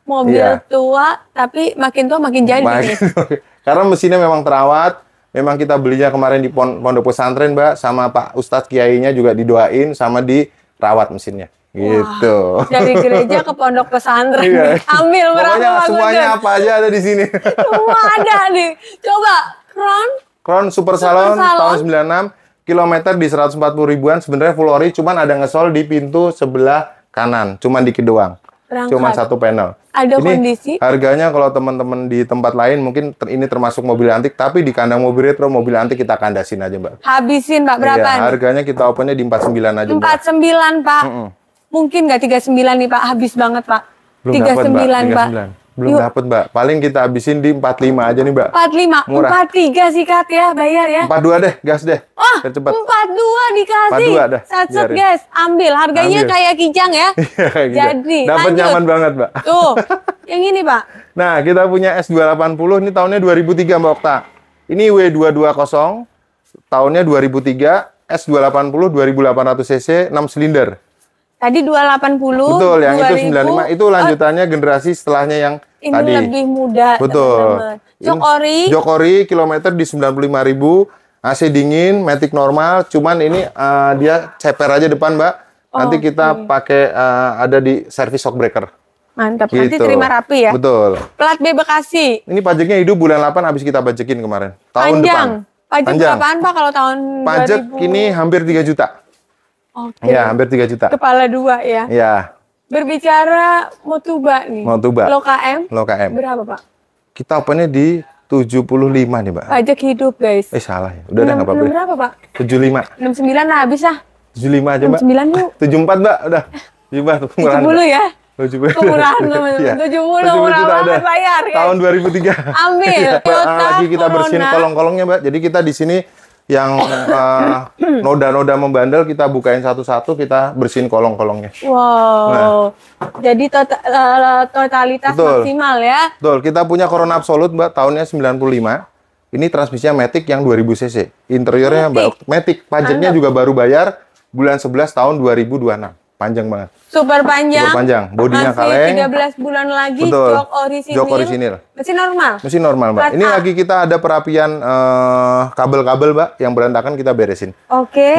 Mobil tua tapi makin tua makin jadi. Karena mesinnya memang terawat. Memang kita belinya kemarin di Pondok Pesantren, Mbak, sama Pak Ustadz Kiainya juga didoain sama dirawat mesinnya. Gitu. Wah, dari gereja ke pondok pesantren. Iya. Ambil berapa semuanya apa aja ada di sini. Semua ada nih. Coba Crown Super Salon tahun 96, kilometer di 140 ribuan, sebenarnya full ori, cuman ada ngesol di pintu sebelah kanan, cuman dikit doang. Cuman satu panel. Ada ini kondisi. Harganya kalau teman-teman di tempat lain mungkin ini termasuk mobil antik, tapi di kandang mobil retro mobil antik kita kandasin aja, Mbak. Habisin, Pak, berapa? Iya, harganya kita opennya di 49 aja, Mbak. 49, Pak. Mungkin nggak 39 nih, Pak. Habis banget, Pak. Belum 39, Pak. Belum dapat, Mbak. Paling kita habisin di 45 aja nih, Mbak. 45. Murah. 43 sikat ya, bayar ya. 42 deh, gas deh. Oh, cepet. 42 dikasih. 42 dah. Satset, guys. Ambil. Harganya kayak kijang ya. Jadi, dapat nyaman banget, Mbak. Tuh. Yang ini, Pak. Nah, kita punya S280 ini tahunnya 2003, Mbak Okta. Ini W220, tahunnya 2003, S280 2800 cc 6 silinder. Tadi 280. Betul, yang 2000, itu 95 itu lanjutannya generasi setelahnya yang ini tadi. Ini lebih muda. Betul. Jok ori. Jok ori kilometer di 95.000, AC dingin, matic normal, cuman ini dia ceper aja depan, Mbak. Nanti kita pakai ada di service shock breaker. Mantap, gitu. Nanti terima rapi ya. Betul. Plat B Bekasi. Ini pajaknya hidup bulan 8 habis kita pajakin kemarin. Tahun Panjang. depan. Pajak berapaan, Pak, kalau tahun pajak 2000? ini hampir 3 juta. Oke. Ya, hampir 3 juta. Kepala 2 ya. Ya. Berbicara Motuba nih. Motuba. Low KM. Low KM. Berapa, Pak? Kita opennya di 75 nih, Mbak. Pajak hidup, guys. Salah ya. Udah dah nggak apa-apa. Berapa, Pak? 75. 69 lah habis ah. 75 aja, Mbak. 69 yuk. 74, Mbak. Udah. 70 ya. 70. Murahan, teman-teman. 70 murah banget bayar ya. Tahun 2003. Ambil. Lagi kita bersihin kolong-kolongnya, Mbak. Jadi kita di sini yang noda-noda membandel kita bukain satu-satu, kita bersihin kolong-kolongnya. Wow. Nah. Jadi totalitas betul. Maksimal ya. Betul. Kita punya Corona Absolute, Mbak, tahunnya 95. Ini transmisinya Matic yang 2000 cc. Interiornya Matic. Pajaknya juga baru bayar bulan 11 tahun 2026. Panjang banget. Super panjang. Super panjang. Bodinya kaleng. 13 bulan lagi. Betul. Jok orisinil. Mesin normal. Mesin normal, Mbak. Ini lagi kita ada perapian kabel-kabel, Mbak, yang berantakan kita beresin. Oke.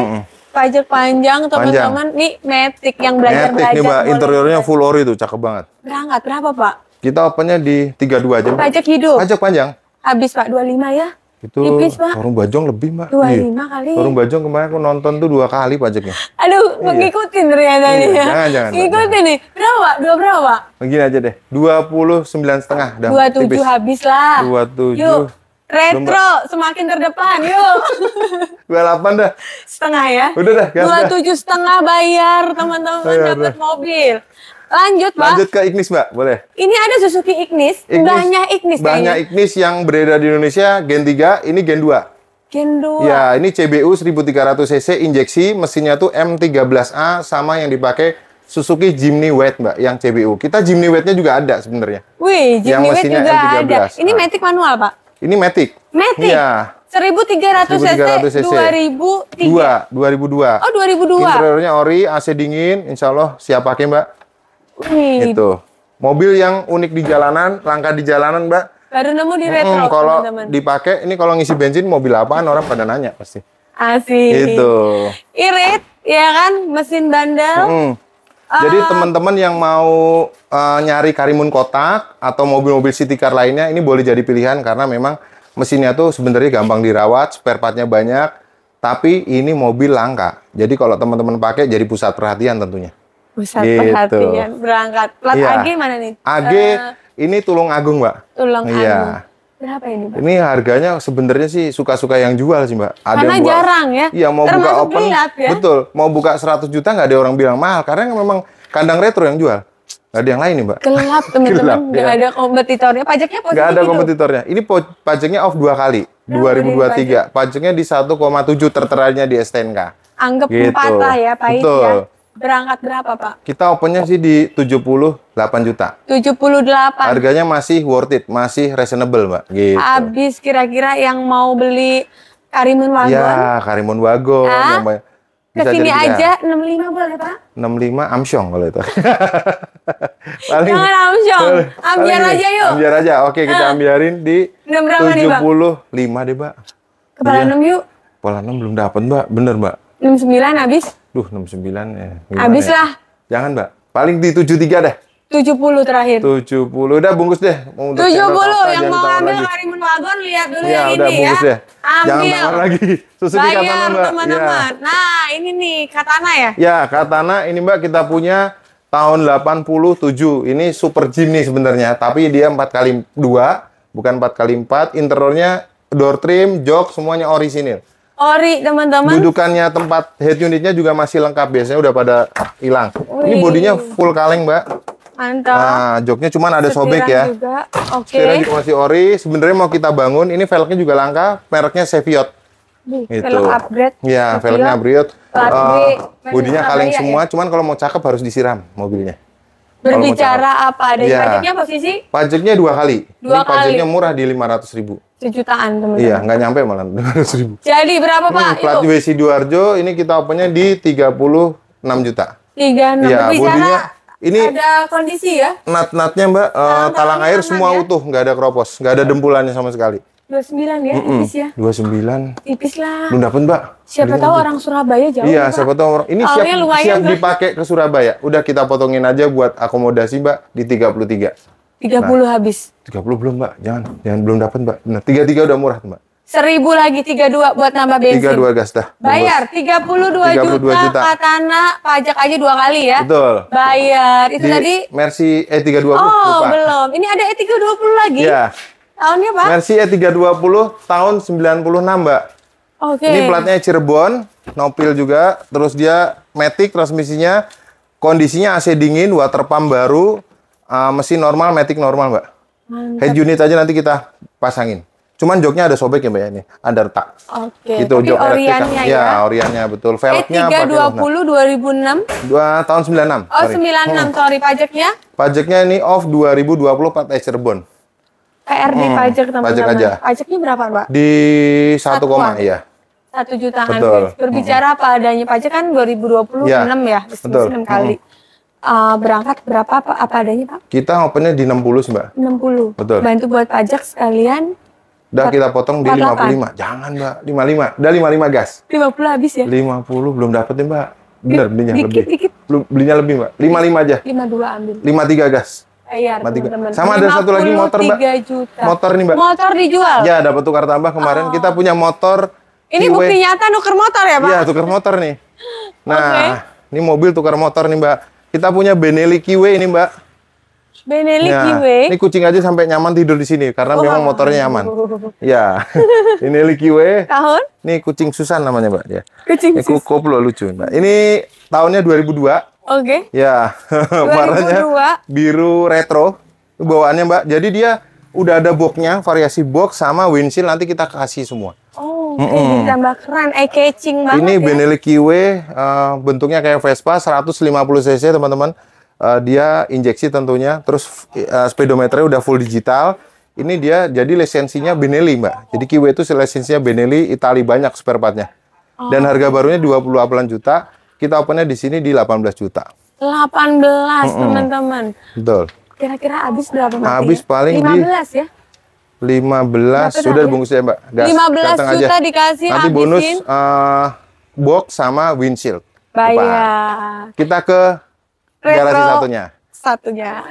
Pajak panjang, teman-teman. Nih Matic yang belajar-belajar. Matic nih, Mbak. Interiornya full ori tuh, cakep banget. Berangkat berapa, Pak? Kita opennya di 32 aja, Mbak. Pajak hidup. Pajak panjang. Habis, Pak, 25 ya. Itu Warung Bajong lebih, Mbak. 25 kali. Warung Bajong kemarin aku nonton tuh 2 kali pajaknya. Aduh, ngikutin ternyata nih ya. Jangan. Ngikutin nih. Berapa? Berapa? Begini aja deh. 29,5. 27 tipis. Habis lah. 27. Yuk. Retro semakin terdepan, yuk. 28 dah. Setengah ya. Udah dah. 27,5 bayar, teman-teman dapat mobil. Lanjut, Pak. Lanjut ke Ignis, Mbak. Boleh. Ini ada Suzuki Ignis. Banyak Ignis kayaknya. Banyak Ignis yang beredar di Indonesia, Gen 3, ini Gen 2. Gen 2. Ya, ini CBU 1300 cc injeksi, mesinnya tuh M13A sama yang dipakai Suzuki Jimny Wet, Mbak, yang CBU. Kita Jimny Wet-nya juga ada sebenarnya. Wih, Jimny Wet juga M13. ada. Ini Matic manual, Pak? Ini Matic. Matic? Iya. 1300 cc 2003. 2002. Oh, 2002. Interiornya ori, AC dingin, insya Allah siap pakai, Mbak. Wih. Itu. Mobil yang unik di jalanan, langka di jalanan, Mbak. Baru nemu di retro, kalau teman-teman. dipakai, ini kalau ngisi bensin mobil apaan orang pada nanya pasti. Asik. Itu. Irit, ya kan? Mesin bandel. Jadi teman-teman yang mau nyari Karimun kotak atau mobil-mobil city car lainnya, ini boleh jadi pilihan karena memang mesinnya tuh sebenarnya gampang dirawat, spare part-nya banyak, tapi ini mobil langka. Jadi kalau teman-teman pakai jadi pusat perhatian tentunya. Pusat perhatian, berangkat. Plat AG mana nih? AG ini Tulung Agung, Mbak. Tulung Agung. Berapa ini, Mbak? Ini harganya sebenarnya sih suka-suka yang jual sih, Mbak. Ada karena yang jarang ya. Iya, mau termasuk buka open. Gelap, ya? Betul. Mau buka 100 juta nggak ada orang bilang mahal karena memang kandang retro yang jual. Nggak ada yang lain nih, Mbak. Gelap, teman-teman. Nggak ada kompetitornya. Pajaknya positif. Nggak ada kompetitornya. Ini pajaknya off 2 kali. 2023. Pajaknya di 1,7 terteranya di STNK. Anggap gitu. 4 lah ya, pahit betul. ya. Berangkat berapa, Pak? Kita opennya sih di 78 juta. 78. Harganya masih worth it, masih reasonable, Mbak. Gitu. Habis kira-kira yang mau beli Karimun Wagon? Ya, Karimun Wagon. Kesini aja 65 boleh, Pak? 65 Amsyong kalau itu. Jangan Amsyong, ambiar aja yuk. Ambiar aja, oke kita ambiarin di 75 deh, Mbak. Kepala 6 yuk. Kepala 6 belum dapat, Mbak. Bener, Mbak. 69 habis? 69 ya. Habis lah. Jangan, Mbak. Paling di 73 deh. 70 terakhir. 70. Udah bungkus deh. 70 yang mau ambil Karimun Wagon lihat dulu yang udah, ini bungkus ya. Deh. Ambil. Jangan tawar lagi. Suzuki Katana, Mbak. Teman-teman. Ya. Nah, ini nih Katana ya? Ya, Katana ini, Mbak, kita punya tahun 87. Ini super Jimny sebenarnya, tapi dia 4x2, bukan 4x4. Interiornya door trim, jok, semuanya orisinil. Ori, teman-teman. Dudukannya, tempat head unitnya juga masih lengkap. Biasanya udah pada hilang. Ini bodinya full kaleng, Mbak. Mantap. Nah, joknya cuman ada sobek ya. Oke. Setirnya juga masih ori. Sebenarnya mau kita bangun, ini velgnya juga langka. Mereknya Seviot. Gitu. Velg upgrade. Ya, velgnya upgrade. Bodinya kaleng semua. Ya? Cuman kalau mau cakep harus disiram mobilnya. Berbicara apa? Ada ya. pajaknya posisi? Pajaknya 2 kali. Ini pajaknya murah di 500.000. Sejutaan, teman-teman. Iya, nggak nyampe malah 500.000. Jadi berapa, Pak? Plat WC Sidoarjo, ini kita opennya di 36 juta. 36. Iya, bodinya ini ada kondisi ya? Nat-natnya, Mbak, talang air semua ya? Utuh, nggak ada keropos, nggak ada dempulannya sama sekali. 29 ya, tipis ya? 29. Tipis lah. Belum dapet, Mbak. Siapa tahu orang Surabaya jauh. Iya, siapa tahu orang. Ini siap dipakai ke Surabaya. Udah kita potongin aja buat akomodasi, Mbak, di 33. 30 habis. 30 belum, Mbak. Jangan belum dapat, Mbak. Benar. 33 udah murah, Mbak. 1.000 lagi 32 buat nambah bensin. 32 gas dah. Bayar 32 juta. Katana pajak aja 2 kali ya. Betul. Bayar. Itu tadi Mercy E320. Oh, lupa. Belum. Ini ada E320 lagi. Iya. Tahunnya, Pak? Mercy E320 tahun 96, Mbak. Oke. Ini platnya Cirebon, nopil juga. Terus dia matic transmisinya. Kondisinya AC dingin, water pump baru. Mesin normal, matic normal, Mbak. Mantap. Head unit aja nanti kita pasangin. Cuman joknya ada sobek ya, Mbak, ya, ini. Ada retak. Oke. Gitu, tapi jok oriannya ya? Ya, oriannya betul. Velgnya E320 2006? Tahun 96. Oh, 96. Sorry, pajaknya? Pajaknya ini off 2024 Cirebon. PRD pajak, teman-teman. Pajak aja. Pajaknya berapa, Pak? Di 1, iya. 1 jutaan. Betul. Berbicara apa adanya pajak kan 2026 ya? Betul. 6 kali. Berangkat berapa apa adanya, Pak? Kita opennya di 60, Mbak. 60. Betul. Bantu buat pajak sekalian. Udah kita potong di 55. Jangan, Mbak. 55. Udah 55 gas. 50 habis ya? 50 belum dapet ya, Mbak. Bener, belinya lebih. Dikit. Belum belinya lebih, Mbak. 55 aja. 52 ambil. 53 gas. Bayar, teman-teman. Sama ada satu lagi motor, Mbak. 3 juta. Motor nih, Mbak. Motor dijual? Ya, dapat tukar tambah kemarin. Kita punya motor. Ini bukti nyata nuker motor ya, Pak? Iya, tukar motor nih. Nah, ini mobil tukar motor nih, Mbak. Kita punya Benelli Kiwi ini, Mbak. Benelli Kiwi. Ini kucing aja sampai nyaman tidur di sini karena memang motornya nyaman. Ya, Benelli Kiwi. Tahun? Ini kucing Susan namanya, Mbak. Ya. Kucing Susan. Koplo lucu, Mbak. Ini tahunnya 2002. Oke. Ya, warnanya biru retro. Bawaannya, Mbak. Jadi dia udah ada boxnya, variasi box sama windshield nanti kita kasih semua. Oh, jadi tambah keren, eye-catching banget. Ini ya. Benelli Kiwi, bentuknya kayak Vespa, 150 cc, teman-teman. Dia injeksi tentunya, terus speedometernya udah full digital. Ini dia jadi lisensinya Benelli, Mbak. Jadi Kiwi itu lisensinya Benelli, Itali banyak spare partnya. Dan harga barunya 28 juta. Kita opennya di sini di 18 juta. 18, teman-teman. Betul. Kira-kira habis berapa, Mbak? Habis paling 15 ya? 15 sudah dibungkus ya, Mbak. Gas, 15 juta aja. Dikasih nanti habisin. bonus box sama windshield. Bayar. Kita ke garasi satunya.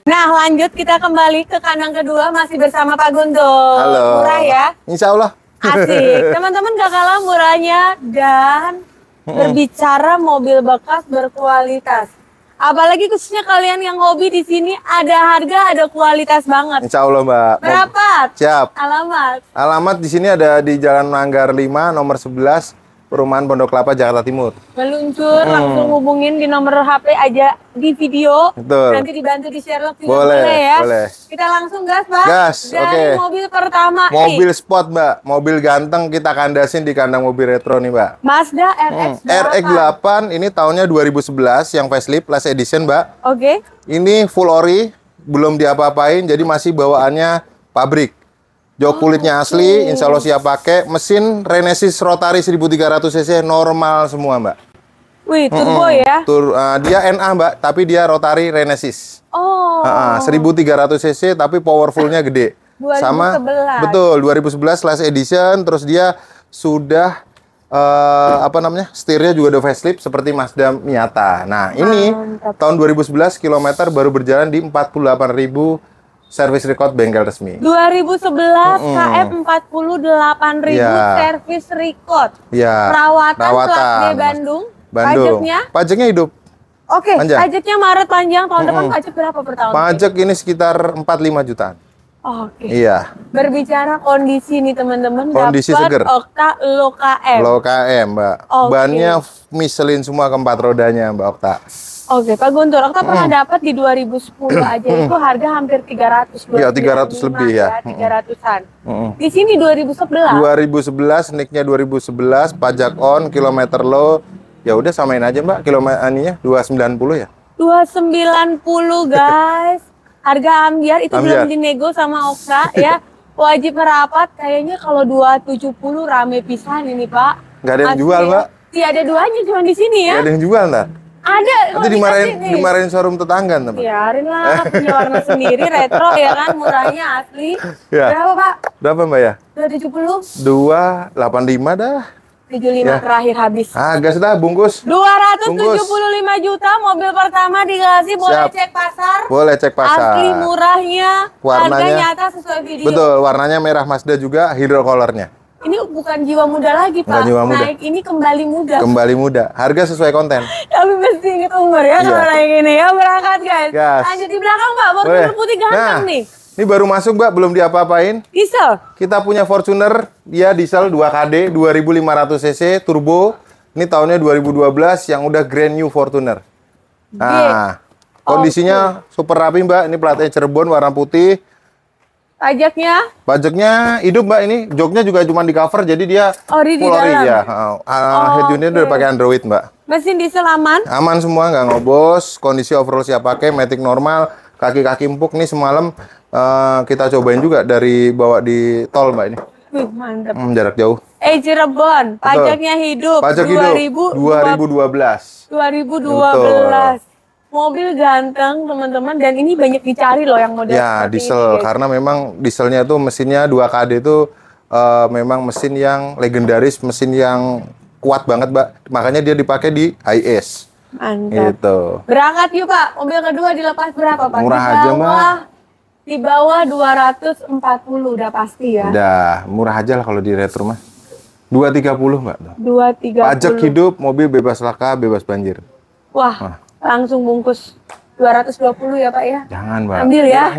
Nah, lanjut kita kembali ke kandang kedua masih bersama Pak Guntur. Halo. Murah ya? Insya Allah. Asik. Teman-teman gak kalah murahnya dan berbicara mobil bekas berkualitas. Apalagi khususnya kalian yang hobi di sini ada harga, ada kualitas banget. Insya Allah, Mbak. Berapa? Siap. Alamat. Alamat di sini ada di Jalan Manggar 5, nomor 11, Perumahan Pondok Kelapa, Jakarta Timur. Meluncur, langsung hubungin di nomor HP aja di video. Betul. Nanti dibantu di share juga boleh ya. Boleh. Kita langsung gas, Pak. Gas, Dari mobil pertama. Mobil sport, Mbak. Mobil ganteng kita kandasin di kandang mobil retro nih, Mbak. Mazda RX-8. RX-8 ini tahunnya 2011 yang facelift last edition, Mbak. Oke. Ini full ori, belum diapa-apain, jadi masih bawaannya pabrik. Jok kulitnya asli, insya Allah siap pakai. Mesin Renesis Rotary 1300 cc normal semua, Mbak. Wih, turbo ya? Dia NA, Mbak, tapi dia Rotary Renesis. Oh. 1300 cc tapi powerfulnya gede. 2011. Sama, betul, 2011 last edition. Terus dia sudah setirnya juga udah facelift seperti Mazda Miata. Nah, ini tahun 2011 kilometer baru berjalan di 48.000 service record bengkel resmi. 2011 KF 48.000 service record. Ya. Perawatan plat D Bandung. Pajaknya hidup. Oke, pajaknya Maret panjang, tahun depan pajak berapa per tahun? Pajak ini sekitar 45 jutaan. Oke. Iya. Berbicara kondisi nih teman-teman, kondisi seger. Okta Low KM. Low KM, Mbak. Bannya Michelin semua keempat rodanya, Mbak Okta. Oke, Pak Guntur, Okta pernah dapat di 2010 aja itu harga hampir 300. Iya, 300 lebih ya. 300-an. Di sini 2011. 2011, nicknya 2011, pajak on, kilometer low. Ya udah samain aja, Mbak, kilometernya 290 ya. 290, guys. Harga ambiar itu belum dinego sama Okta ya. Wajib merapat, kayaknya kalau 270 rame pisan ini, Pak. Nggak ada yang jual, Mbak. Iya, ada duanya cuma di sini ya. Nggak ada yang jual, Mbak. Ada. Nanti dimarahin showroom tetangga, Mbak. Biarin lah, punya warna sendiri, retro ya kan, murahnya asli. Ya. Berapa, Pak? Berapa, Mbak ya? 270. 285 dah. 75 ya. Terakhir habis. Gas dah, bungkus. 275 juta, mobil pertama dikasih, boleh cek pasar. Boleh cek pasar. Asli murahnya, warnanya harga nyata sesuai video. Betul, warnanya merah Mazda juga, hydro colornya. Ini bukan jiwa muda lagi, Pak. Jiwa muda. Naik ini kembali muda. Kembali muda, harga sesuai konten. Tapi mesti ingat umur ya kalau naik ini ya, berangkat guys. Lanjut di belakang, Pak, Fortuner putih ganteng nih. Ini baru masuk, Mbak, belum diapa-apain. Diesel. Kita punya Fortuner, dia diesel 2KD, 2500 cc, turbo. Ini tahunnya 2012 yang udah brand new Fortuner. Nah, kondisinya super rapi, Mbak. Ini platnya Cirebon, warna putih. Pajaknya hidup, Mbak. Ini joknya juga cuma di cover, jadi dia full ori ya. Head unitnya udah pakai Android, Mbak. Mesin diesel aman? Aman semua, nggak ngobos. Kondisi overall siap pakai, matic normal, kaki-kaki empuk. Nih semalam kita cobain juga dari bawa di tol, Mbak, ini. Wih, mantap. Jarak jauh. Cirebon, pajaknya hidup. Pajak 2012. 2012. Mobil ganteng, teman-teman, dan ini banyak dicari loh yang model ya, diesel ini, karena memang dieselnya itu mesinnya 2KD itu memang mesin yang legendaris, mesin yang kuat banget, Mbak. Makanya dia dipakai di high-ace. Mantap. Gitu. Berangkat yuk, Pak. Mobil kedua dilepas berapa, Pak? Murah aja, Mbak. Di bawah 240 udah pasti ya. Udah, murah aja lah kalau di retro mah. 230, Mbak. 230. Pajak hidup, mobil bebas laka, bebas banjir. Wah. Langsung bungkus 220 ya, Pak ya. Jangan, Mbak. Ambil ya.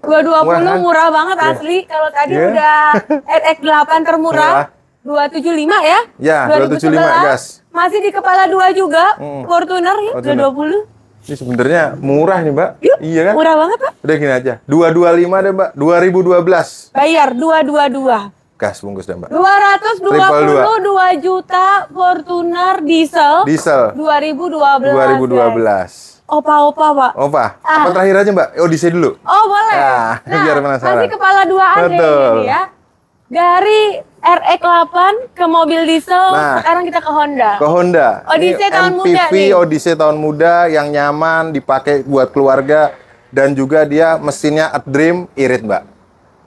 220 murah banget asli. Kalau tadi udah RX8 termurah 275 ya. Ya, 275 gas. Masih di kepala 2 juga. Fortuner ya, 220. Ini sebenarnya murah nih, Mbak. Iya kan? Murah banget, Pak. Udah gini aja. 225 deh, Mbak. 2012. Bayar 222. Gas bungkus deh, Mbak. 222 juta Fortuner diesel. 2012. Opa-opa, Pak. Apa terakhir aja, Mbak? Odyssey dulu. Oh, boleh. Nah, biar penasaran. Masih kepala 2 ini ya. Dari RX8 ke mobil diesel, sekarang kita ke Honda. Ke Honda. Odyssey tahun muda nih. Odyssey tahun muda yang nyaman, dipakai buat keluarga, dan juga dia mesinnya Earth Dream irit, Mbak.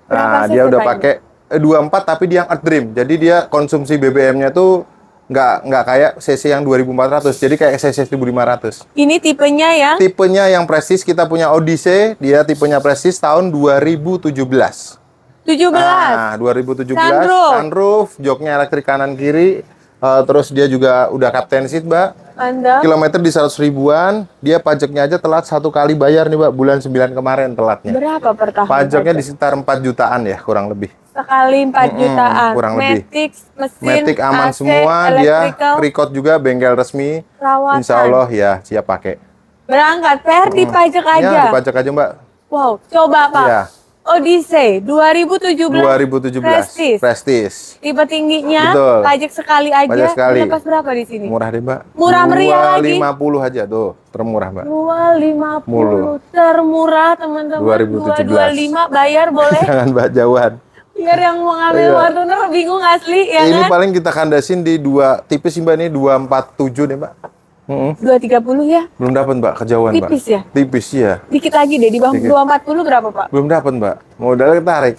Nah, dia udah pakai 24 tapi dia yang Earth Dream. Jadi dia konsumsi BBM-nya tuh nggak kayak CC yang 2400. Jadi kayak CC 1500. Ini tipenya ya? Tipenya yang Prestige. Kita punya Odyssey, dia tipenya Prestige tahun 2017. 2017. Nah, 2017. Sunroof, joknya elektrik kanan kiri. Terus dia juga udah captain seat, Mbak. Mantap. Kilometer di 100 ribuan. Dia pajaknya aja telat 1 kali bayar nih, Mbak. Bulan 9 kemarin telatnya. Berapa per tahun? Pajaknya di sekitar 4 jutaan ya, kurang lebih. Sekali 4 jutaan. Kurang lebih. Mesin, Matic aman AC, semua. Dia record juga, bengkel resmi. Perawatan. Insya Allah ya siap pakai. Berangkat, PR dipajak aja. Ya, dipajak aja, Mbak. Wow, coba, Pak. Ya. Odyssey 2017. Prestige. Tipe tingginya, betul. Pajak sekali aja. Pajak sekali. Lepas berapa di sini? Murah deh, Mbak. Murah meriah lagi. 250 aja tuh, termurah, Mbak. 250 termurah, teman-teman. 225 bayar boleh. Jangan, Mbak, jauhan. Biar yang mau ngambil Fortuner bingung asli ya. Ini kan? paling kita kandasin di 2 tipis sih, Mbak, ini 247 nih, Mbak. 230 ya? Belum dapat, Mbak, kejauhan, Mbak. Tipis ya? Tipis ya. Dikit lagi deh, di bawah 240 berapa, Pak? Belum dapat, Mbak. Modalnya ketarik.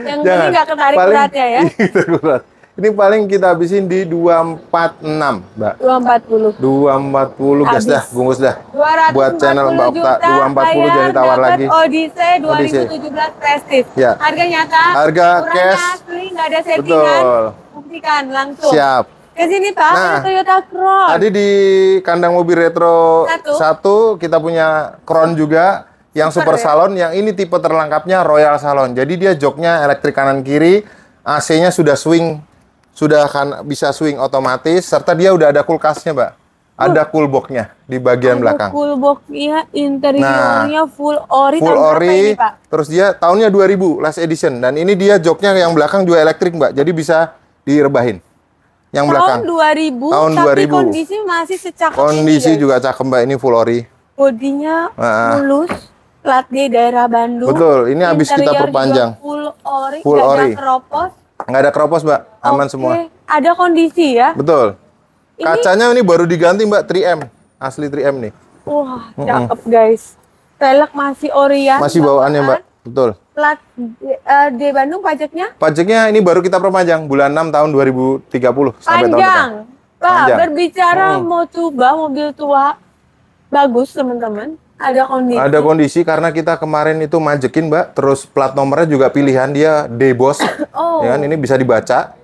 Yang ini nggak ketarik paling, beratnya ya? Berat. Ini paling kita habisin di 246, Mbak. 240 gas dah, bungkus dah. Buat channel Mbak Okta, 240 jadi tawar lagi. Odyssey 2017 Prestige. Ya. Harga nyata. Harga cash. Asli, nggak ada settingan. Betul. Buktikan langsung. Siap. Ke sini Pak, Nah, Toyota Crown. Tadi di kandang mobil retro 1 kita punya Crown juga yang Super Salon. Yang ini tipe terlengkapnya Royal Salon. Jadi dia joknya elektrik kanan kiri, AC-nya sudah swing, bisa swing otomatis, serta dia udah ada kulkasnya, Mbak. Ada coolbox-nya di bagian belakang. Coolbox-nya, interiornya full ori. Full ori. Ini, Pak? Terus dia tahunnya 2000 last edition, dan ini dia joknya yang belakang juga elektrik, Mbak. Jadi bisa direbahin. Yang belakang. Tahun 2000, tahun tapi 2000. kondisi masih secakep kondisi ini, juga cakep, Mbak. Ini full ori. Bodinya mulus, plat di daerah Bandung. Betul, ini habis kita perpanjang. Full ori, full ori. Ada keropos. Nggak ada keropos, Mbak. Aman semua. Ada kondisi ya? Betul. Kacanya ini baru diganti, Mbak, 3M. Asli 3M nih. Wah, cakep guys. Velg masih orian. Masih bawaannya, Mbak. Betul. Plat di Bandung pajaknya? Pajaknya ini baru kita perpanjang bulan 6 tahun 2030 sampai tahun depan. Pak, berbicara mobil tua bagus, teman-teman. Ada kondisi. Ada kondisi karena kita kemarin itu majekin, Mbak. Terus plat nomornya juga pilihan dia D-Boss. Ya kan, ini bisa dibaca.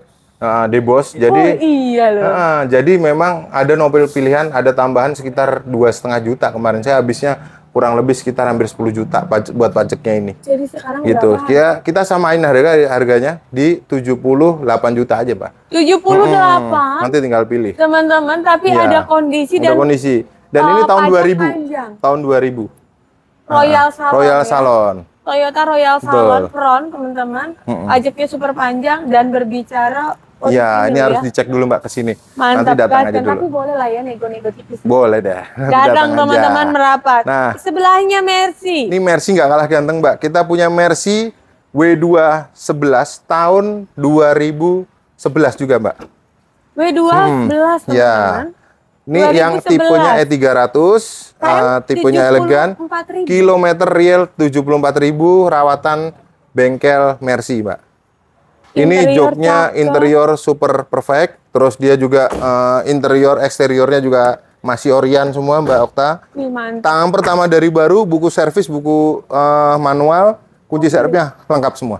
D-Boss. Jadi iya loh. Jadi memang ada mobil pilihan, ada tambahan sekitar 2,5 juta kemarin. Saya habisnya kurang lebih sekitar hampir 10 juta buat pajaknya ini. Jadi sekarang gitu. berapa? Kita samain harganya di 78 juta aja, Pak. 78. Nanti tinggal pilih. Teman-teman, tapi ada kondisi dan kondisi. Dan ini tahun 2000. Tahun 2000. Royal Salon. Royal Salon. Toyota Royal Salon Front, teman-teman. Pajaknya super panjang dan berbicara. Iya, ini harus dicek dulu, Mbak, ke sini. Mantap, nanti datang aja dulu. Tapi boleh lah ya nego-nego tipis. Boleh deh. Datang teman-teman merapat. Nah, sebelahnya Mercy. Ini Mercy nggak kalah ganteng, Mbak. Kita punya Mercy W211 tahun 2011 juga, Mbak. W211, teman-teman. Ya. Ini 2011. Yang tipenya E300, tipenya elegan, kilometer real 74.000, rawatan bengkel Mercy, Mbak. Ini joknya interior super perfect, terus dia juga interior eksteriornya juga masih orian semua, Mbak Okta. Tangan pertama dari baru, buku servis, buku manual, kunci serepnya lengkap semua.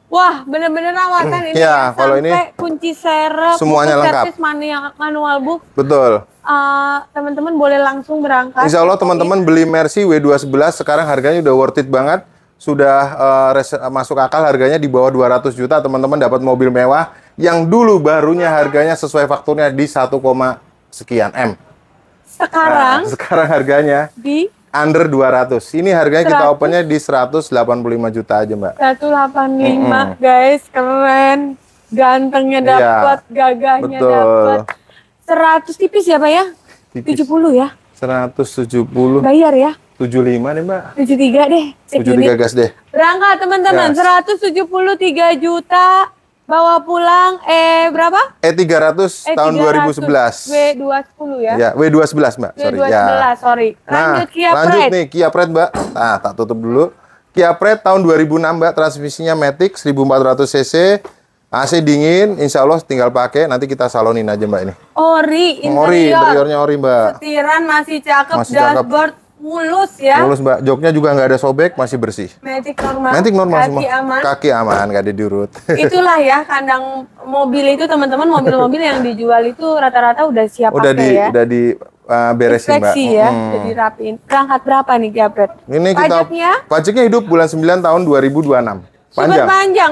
Wah, bener-bener rawatan ini ya, kalau ini kunci serep, semuanya lengkap. Servis manual book. Betul. Teman-teman boleh langsung berangkat. Insya Allah teman-teman beli Mercy W211 sekarang harganya udah worth it banget. Sudah masuk akal, harganya di bawah 200 juta. Teman-teman dapat mobil mewah yang dulu barunya harganya sesuai fakturnya di 1, sekian M. Sekarang? Sekarang harganya di under 200. Ini harganya kita opennya di 185 juta aja, Mbak. 185, guys, keren. Gantengnya dapat, gagahnya dapat. 100 tipis ya, Pak ya? Tipis. 70 ya? 170. Bayar ya? 75 nih, Mbak. 73 deh. 73 gas deh. Berangkat, teman-teman. 173 juta. Bawa pulang, berapa? E300 tahun 2011. W210 ya? Ya, W211, Mbak. Sorry. W211, ya. sorry. Lanjut Kia Pride. Lanjut nih, Kia Pride, Mbak. Nah, tak tutup dulu. Kia Pride tahun 2006, Mbak. Transmisinya Matic 1400 cc. AC dingin, insya Allah tinggal pakai. Nanti kita salonin aja, Mbak, ini. Ori, interiornya ori, Mbak. Setiran masih cakep, dashboard mulus ya. Mulus, Mbak. Joknya juga nggak ada sobek, masih bersih. Matic normal. Matic normal kaki semua. Aman. Kaki aman, nggak ada diurut. Itulah ya kandang mobil itu, teman-teman. Mobil-mobil yang dijual itu rata-rata udah siap pakai ya. Udah di beresin, Mbak. Ya, udah dirapiin. Berangkat berapa nih, Gabret? Ini pajaknya hidup bulan 9 tahun 2026. Super panjang,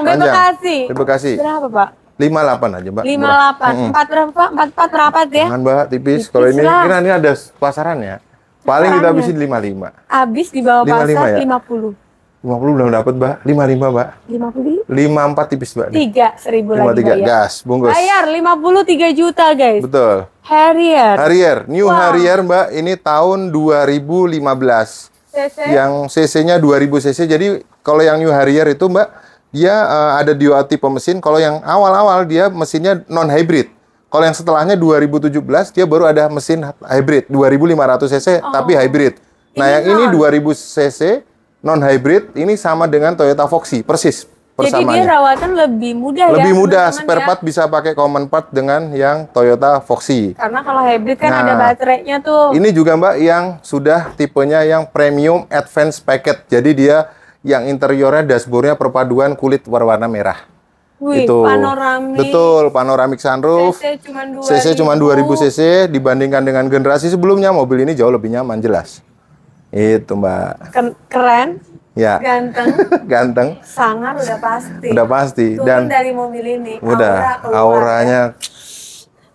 Bekasi. Berapa, Pak? 58 aja, Mbak. 58. 4 berapa? 44 rapat ya? Jangan, Mbak, tipis. Kalau ini ada pasarannya. Paling kita habisin 55. Habis di bawah pasar ya? 50. 50 belum dapat, Mbak. 55, Mbak. 50? 54 tipis, Mbak. 3.000 lagi, 53 gas, bungkus. Bayar 53 juta, guys. Betul. Harrier. New Harrier, Mbak. Ini tahun 2015. Yang CC-nya 2000 cc. Jadi kalau yang New Harrier itu, Mbak, dia ada dua tipe mesin. Kalau yang awal-awal dia mesinnya non hybrid. Kalau yang setelahnya 2017 dia baru ada mesin hybrid 2500 cc tapi hybrid. Nah, yang ini 2000 cc non hybrid, ini sama dengan Toyota Foxy, persis persamaannya. Jadi dia rawatan lebih mudah ya. Lebih mudah, spare part bisa pakai common part dengan yang Toyota Foxy. Karena kalau hybrid kan ada baterainya tuh. Ini juga, Mbak, yang sudah tipenya yang premium advance package. Jadi dia yang interiornya dashboardnya perpaduan kulit berwarna merah. Wih, itu. panoramik. Betul, panoramik sunroof. CC cuma 2000 cc dibandingkan dengan generasi sebelumnya, mobil ini jauh lebih nyaman jelas. Itu, Mbak. Keren. Ya. Ganteng. Ganteng. Sangar udah pasti. Udah pasti. Turun Dan dari mobil ini. udah Ya. auranya.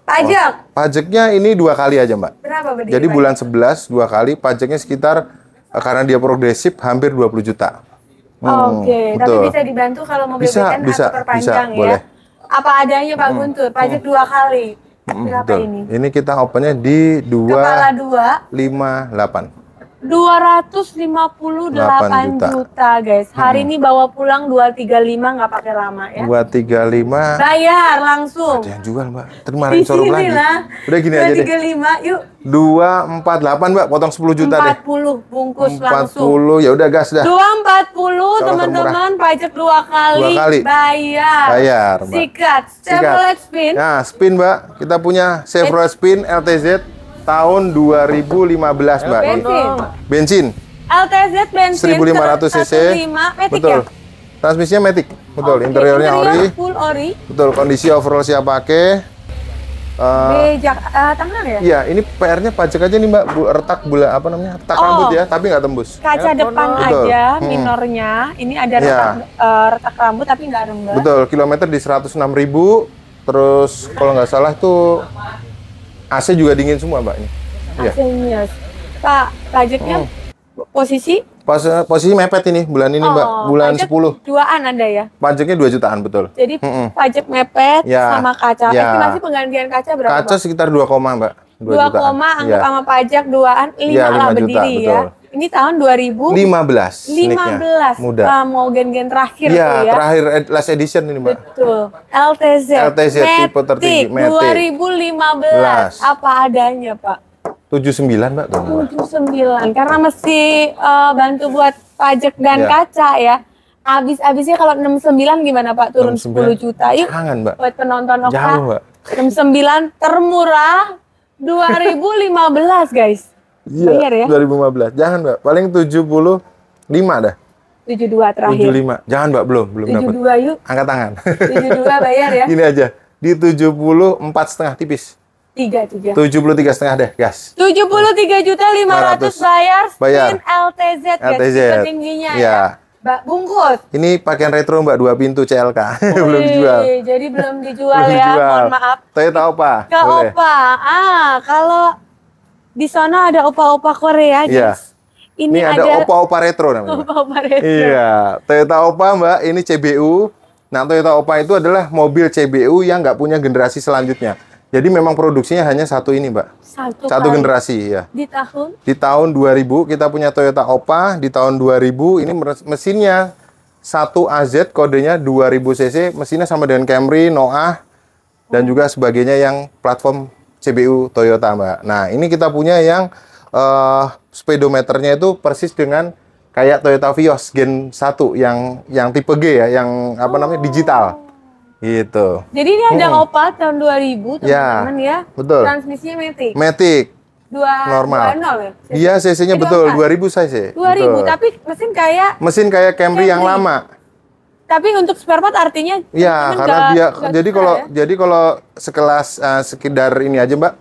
Pajak. Pajaknya ini 2 kali aja, Mbak. Berapa berdiri? Jadi bulan 11 2 kali, pajaknya sekitar karena dia progresif hampir 20 juta. Oke, tapi bisa dibantu kalau mobil weekend atau perpanjang ya. Boleh. Apa adanya Pak Guntur, pajak 2 kali. Berapa betul. ini? Ini kita opennya di Kepala 2. 258. 258 juta guys. Hari ini bawa pulang 235 nggak pakai lama ya. 235. Bayar langsung. Ada yang jual, Mbak. Terima kasih showroom lagi. Lah. Udah gini aja deh. 235 yuk. 248, Mbak, potong 10 juta 40 deh. bungkus 40 langsung. ya udah gas dah. 240 teman-teman, pajak 2 kali. 2 kali. Bayar, Mbak. Sikat. Chevrolet Spin. Nah, Spin, Mbak. Kita punya Chevrolet Spin LTZ tahun 2015, Mbak. Bensin. Bensin. LTZ bensin 1500 cc. 15 Matic Betul. ya? Transmisinya Matic. Betul, Oke, interiornya ori. Full ori. Betul, kondisi overall siap pakai. Bejak tangan ya? Iya, ini PR-nya pajak aja nih, Mbak. Retak apa namanya? Retak rambut ya, tapi nggak tembus. Kaca depan Betul. aja minornya. Ini ada retak rambut tapi nggak rembes. Betul, kilometer di 106.000. Terus kalau nggak salah tuh AC juga dingin semua, Mbak. Ini. AC-nya. Pak, pajaknya posisi mepet ini bulan ini, Mbak. Bulan 10. 2-an ada ya? Pajaknya 2 jutaan, betul. Jadi pajak mepet Ya. sama kaca. Ya. Estimasi penggantian kaca berapa? Kaca sekitar 2, Mbak. 2, anggap Ya. sama pajak 2-an, 5 Ya, lah 5 juta, berdiri ya. betul. Ini tahun 15. 2015. Muda. Mau gen-gen terakhir tuh Iya, ya. terakhir last edition ini, Mbak. Betul. LTZ. tipe tertinggi, Matic. 2015. Apa adanya, Pak? 79, Mbak. 79. Karena mesti bantu buat pajak dan Ya. kaca ya. Habis-habisnya kalau 69 gimana, Pak? Turun 10 juta. Yuk. Jangan, Mbak. Buat penonton Oka. Jauh, Mbak. 69 termurah 2015, guys. Iya, Bayar ya? 2015. Jangan, Mbak. Paling 75 dah. 72 terakhir. 75. Jangan, Mbak. Belum dapat. 72 yuk. Angkat tangan. 72 bayar ya. Gini aja. Di 74,5 tipis. 3. 73,5 deh, gas. 73.500.000 bayar. Bayar. Spin LTZ, guys. LTZ. Tipe tingginya Iya. ya. Mbak, bungkus. Ini pakaian retro, Mbak. 2 pintu CLK. Belum dijual. Wih, jadi belum dijual Belum ya. dijual. Mohon maaf. Toyota Oppa. Ke Boleh. Opa. Kalau di sana ada opa-opa Korea, guys. Iya. Ini ada Oppa retro namanya. Opa-opa retro. Iya, Toyota Oppa, Mbak, ini CBU. Nah, Toyota Oppa itu adalah mobil CBU yang nggak punya generasi selanjutnya. Jadi memang produksinya hanya satu ini, Mbak. Satu kali. generasi, ya. Di tahun 2000 kita punya Toyota Oppa. Di tahun 2000 ini mesinnya 1AZ, kodenya 2000 cc. Mesinnya sama dengan Camry, Noah, dan juga sebagainya yang platform CBU Toyota, Mbak. Nah, ini kita punya yang speedometernya itu persis dengan kayak Toyota Vios Gen 1 yang tipe G ya, yang apa namanya digital. Gitu. Jadi ini ada Oppa tahun 2000, teman-teman ya. Betul. Transmisinya Matic. Matic. Normal. 2.0 ya? Dia cc-nya Jadi betul 4. 2000 cc. 2000, Betul. tapi mesin kayak Camry yang lama. Tapi untuk spare part artinya ya, karena dia jadi kalau sekelas sekedar ini aja, Mbak,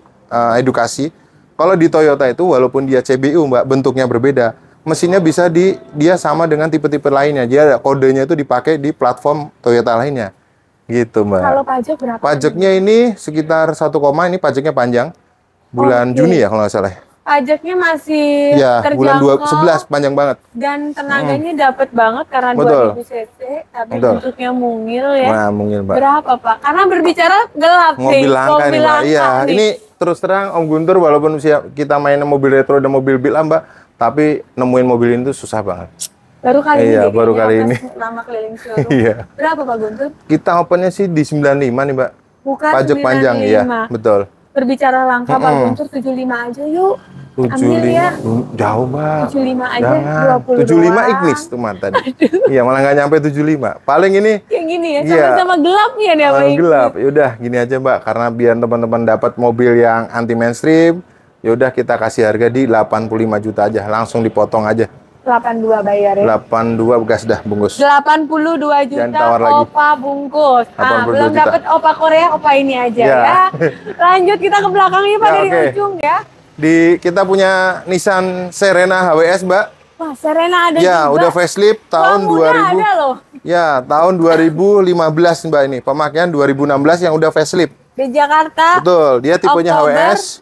edukasi. Kalau di Toyota itu walaupun dia CBU, Mbak, bentuknya berbeda, mesinnya bisa dia sama dengan tipe-tipe lainnya. Dia ada kodenya itu dipakai di platform Toyota lainnya. Gitu, Mbak. Kalau pajak berapa? Pajaknya ini sekitar 1, ini pajaknya panjang. Bulan Juni ya kalau nggak salah. Pajaknya masih ya, terjangkau. Bulan 11 panjang banget. Dan tenaganya dapat banget karena 2000 cc, tapi bentuknya mungil ya. Nah, mungil, Mbak. Berapa, Pak? Karena berbicara gelap sih. Mobil langka nih, Mbak. Iya, ini terus terang Om Guntur walaupun kita main mobil retro dan mobil Mbak, tapi nemuin mobil ini tuh susah banget. Baru kali ini. Iya, baru kali ini. Lama keliling showroom. Iya. Berapa, Pak Guntur? Kita opennya sih di 95 nih, Mbak. Bukan pajak 95. Panjang, iya, betul. Berbicara langka, Pak Guntur 75 aja yuk. 75 ya. Jauh, Mbak. 75 aja. Jangan. 20 75 Ignis tuh tadi. Iya, malah nggak nyampe 75. Paling ini yang gini ya, sama-sama gelap ya nih, Pak. Gelap. Yaudah, gini aja, Mbak. Karena biar teman-teman dapat mobil yang anti mainstream, yaudah kita kasih harga di 85 juta aja, langsung dipotong aja. 82 bayar ya. 82 gas dah bungkus. 82 juta opa bungkus. Ah, belum dapat opa Korea, opa ini aja ya. Lanjut kita ke belakangnya Pak, dari ujung ya. Kita punya Nissan Serena HWS, Mbak. Wah, Serena ada ya, juga. Udah facelift tahun 2000. Ada loh. Ya, tahun 2015 Mbak ini. Pemakaian 2016 yang udah facelift. Di Jakarta. Betul, dia tipenya HWS.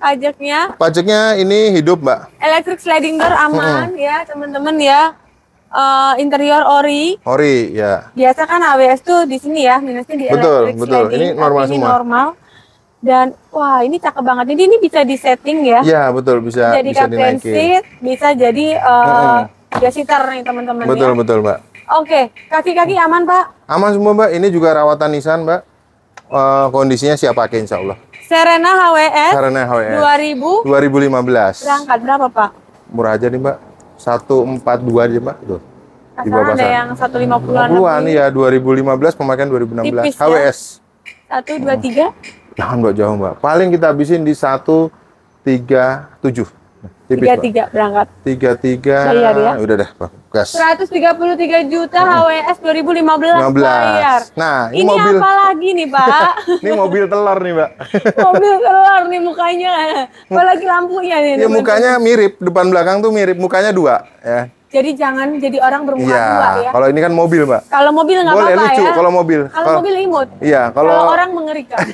Pajaknya ini hidup, Mbak. Electric sliding door aman ya, teman-teman ya. Interior ori. Ori, ya. Biasa kan HWS tuh di sini ya, minusnya di electric sliding. Ini normal ini semua. Normal. Dan wah, ini cakep banget. Jadi ini bisa disetting ya. Iya, betul, bisa jadi captain seat, bisa jadi seater nih teman-teman ya. Betul, Mbak. Oke, kaki-kaki aman, Pak? Aman semua, Mbak. Ini juga rawatan Nissan, Mbak. Kondisinya siap pakai insya Allah. Serena HWS. Serena HWS. 2015. Berangkat berapa, Pak? Murah aja nih, Mbak. 142 aja, Mbak. Tuh. Di bawah ada yang 150-an. Ya, 2015 pemakaian 2016. Tipis, HWS. Ya? 123. Jangan, Mbak, jauh, Mbak. Paling kita habisin di 137. Tipis, 33 berangkat. 33. Bayar ya. Udah dah, Pak. Gas. 133 juta HWS 2015 bayar. Nah, ini mobil apa lagi nih, Pak? Ini mobil telur nih, Mbak. Mobil telur nih mukanya. Apalagi lampunya nih. Ya, mukanya mirip, depan belakang tuh mirip, mukanya dua ya. Jadi jangan jadi orang bermuka dua ya. Kalau ini kan mobil, Mbak. Kalau mobil nggak apa-apa ya. Boleh lucu kalau mobil. Kalau mobil imut. Iya, kalau orang mengerikan.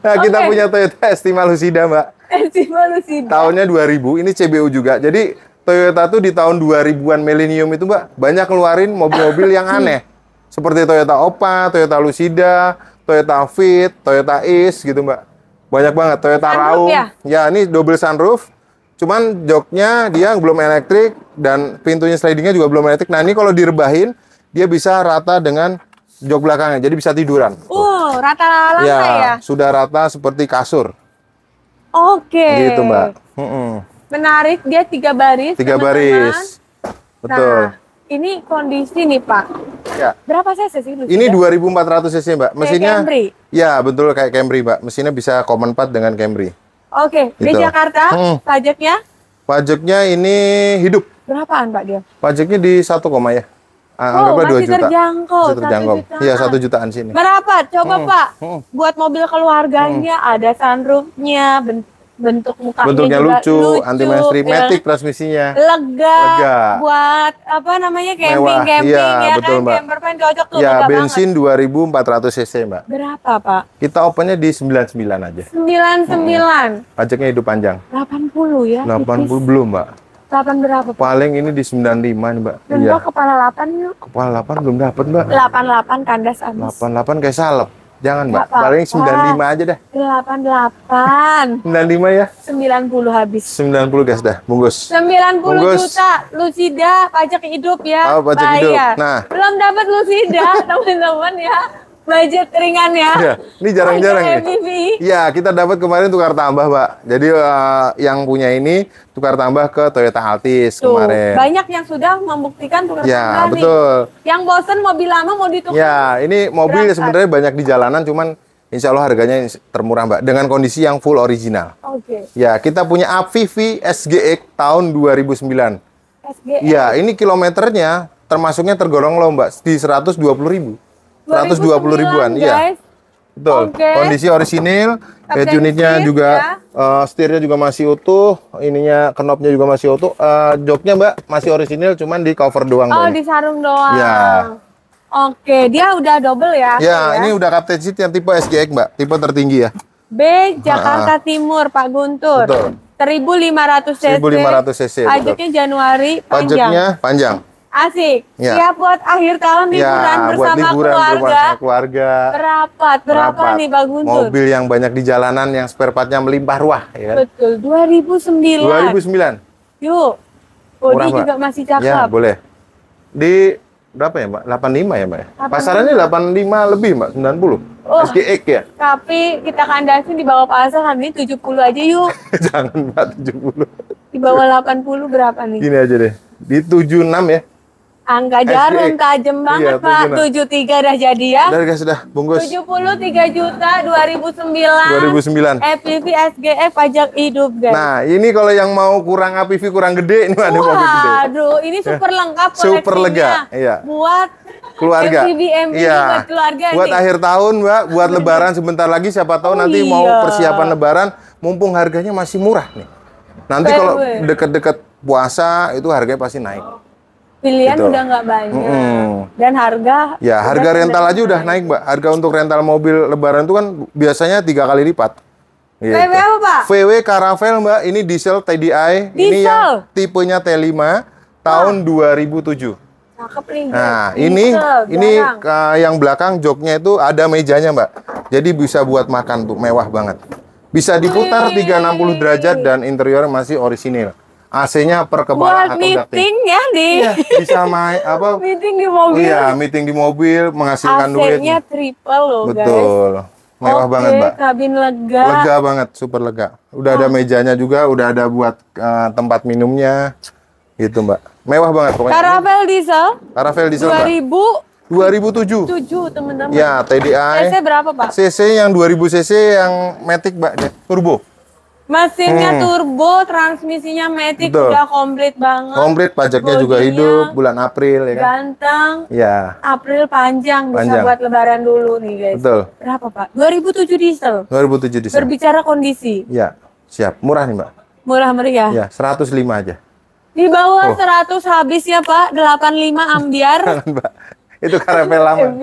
Nah, kita punya Toyota Estima Lucida, Mbak. Estima Lucida. Tahunnya 2000, ini CBU juga. Jadi Toyota tuh di tahun 2000-an milenium itu, Mbak, banyak keluarin mobil-mobil yang aneh. Seperti Toyota Oppa, Toyota Lucida, Toyota Fit, Toyota Ace gitu, Mbak. Banyak banget. Toyota Raung. Ya, ini double sunroof. Cuman joknya dia belum elektrik dan pintunya slidingnya juga belum elektrik. Nah, ini kalau direbahin, dia bisa rata dengan jok belakangnya. Jadi bisa tiduran. Rata lantai ya? Sudah rata seperti kasur. Oke. Gitu, Mbak. Menarik, dia 3 baris. 3 baris. Betul. Nah, ini kondisi nih, Pak. Ya. Berapa cc sih? Ini 2400 cc, Mbak. Mesinnya Camry? Ya, betul kayak Camry, Mbak. Mesinnya bisa common part dengan Camry. Oke, gitu. Di Jakarta pajaknya? Pajaknya ini hidup. Berapaan, Pak, dia? Pajaknya di 1, ya. Anggaplah 2 juta. Terjangkau. Masih terjangkau. Iya, 1 jutaan sini. Berapa? Coba, Pak. Buat mobil keluarganya ada sunroofnya, bentuknya lucu, anti mainstream, matic transmisinya. Lega. Buat apa namanya camping ya, betul, kan? Mbak. Camper van cocok tuh. Ya, bensin 2400 cc, Mbak. Berapa, Pak? Kita opennya di 99 aja. 99. Pajaknya hidup panjang. 80 ya. 80 tipis. Belum, Mbak. 8 berapa, Pak? Paling ini di 95 nih, Mbak. Iya. Kepala 8 yuk. Kepala 8 belum dapat, Mbak. 88 kandas abis. 88 kayak salep. Jangan, Mbak. Paling 95 aja dah. 88. 95 ya? 90 habis. 90 gas dah, bungkus. 90 juta Lucida, pajak hidup ya. Pajak hidup. Nah, belum dapat Lucida, teman-teman ya. Budget ringan ya. Ya, ini jarang-jarang ya. Iya, kita dapat kemarin tukar tambah, Mbak. Jadi yang punya ini tukar tambah ke Toyota Altis kemarin. Banyak yang sudah membuktikan tukar tambah ya, betul. Nih. Yang bosen mobil lama mau ditukar. Ya, ini mobil sebenarnya banyak di jalanan, cuman insya Allah harganya termurah, Mbak. Dengan kondisi yang full original. Oke. Ya, kita punya Avivi SGX tahun 2009. SGX. Ya, ini kilometernya termasuknya tergolong low, Mbak. Di 120.000. 120 ribuan, iya. Betul. Kondisi orisinil, head unitnya juga, setirnya juga masih utuh, ininya knopnya juga masih utuh. Joknya, Mbak, masih orisinil, cuman di cover doang. Di sarung doang. Ya. Oke, dia udah double ya? Ya, ini udah captain seat yang tipe SGX, Mbak, tipe tertinggi ya. B, Jakarta Timur, Pak Guntur. Betul. 1500 cc. 1500 cc. Pajaknya Januari, panjang. Pajaknya panjang. Asik. Ya. Siap buat akhir tahun liburan bersama keluarga. Berapa nih, Pak Guntur? Mobil yang banyak di jalanan yang spare part-nya melimpah ruah, ya. Betul. 2009. Yuk. Bodi juga masih cakep. Ya, boleh. Di berapa ya, Mbak? 85 ya, Mbak? Pasarannya 85 lebih, Mbak. 90. SGX ya. Tapi kita kandasin di bawah pasar ini 70 aja yuk. Jangan, Mbak, 70. Di bawah 80 berapa nih? Gini aja deh. Di 76 ya. Angka jarum tajam banget, Pak. 73 dah jadi ya. Udah guys, sudah bungkus. 73 juta 2009. 2009. FPV SGF pajak hidup, guys. Nah, ini kalau yang mau kurang APV kurang gede, ini ada mobil gede. Aduh, ini super lengkap koleksinya. Super lega, iya. Buat keluarga. FPV MPV Iya. buat keluarga Buat nih. akhir tahun, Mbak, buat lebaran sebentar lagi siapa tahu nanti mau persiapan lebaran, mumpung harganya masih murah nih. Nanti kalau deket-deket puasa itu harganya pasti naik. Pilihan udah nggak banyak. Dan harga ya harga rental aja udah naik, Mbak. Harga untuk rental mobil lebaran itu kan biasanya 3 kali lipat. Gitu. VW apa, Pak? VW Caravelle, Mbak. Ini diesel TDI. Ini yang tipenya T5 tahun 2007. Cakep nih. Nah, ini yang belakang joknya itu ada mejanya, Mbak. Jadi bisa buat makan tuh, mewah banget. Bisa diputar 360 derajat dan interior masih orisinil. AC-nya per kepala atau meeting ya di. Iya, bisa main apa? Meeting di mobil. Iya, meeting di mobil menghasilkan duit. AC-nya triple loh, guys. Betul. Mewah banget, Mbak. Kabin lega. Lega banget, super lega. Udah ada mejanya juga, udah ada buat tempat minumnya. Gitu, Mbak. Mewah banget pokoknya. Caravelle diesel. Caravelle diesel, 2007, 2007. teman-teman. Ya, TDI. CC berapa, Pak? CC yang 2000 cc yang Matic, Mbak, turbo. Mesinnya turbo, transmisinya Matic, Betul. udah komplit banget. Komplit, pajaknya juga hidup bulan April ya kan. Ganteng. Ya. April panjang, bisa buat lebaran dulu nih, guys. Betul. Berapa, Pak? 2007 diesel. 2007 diesel. Berbicara kondisi. Ya, siap. Murah nih, Mbak. Murah meriah. Ya, 105 aja. Di bawah 100 habis ya, Pak. 85 ambiar. Jangan, Mbak. Itu Caravelle lama.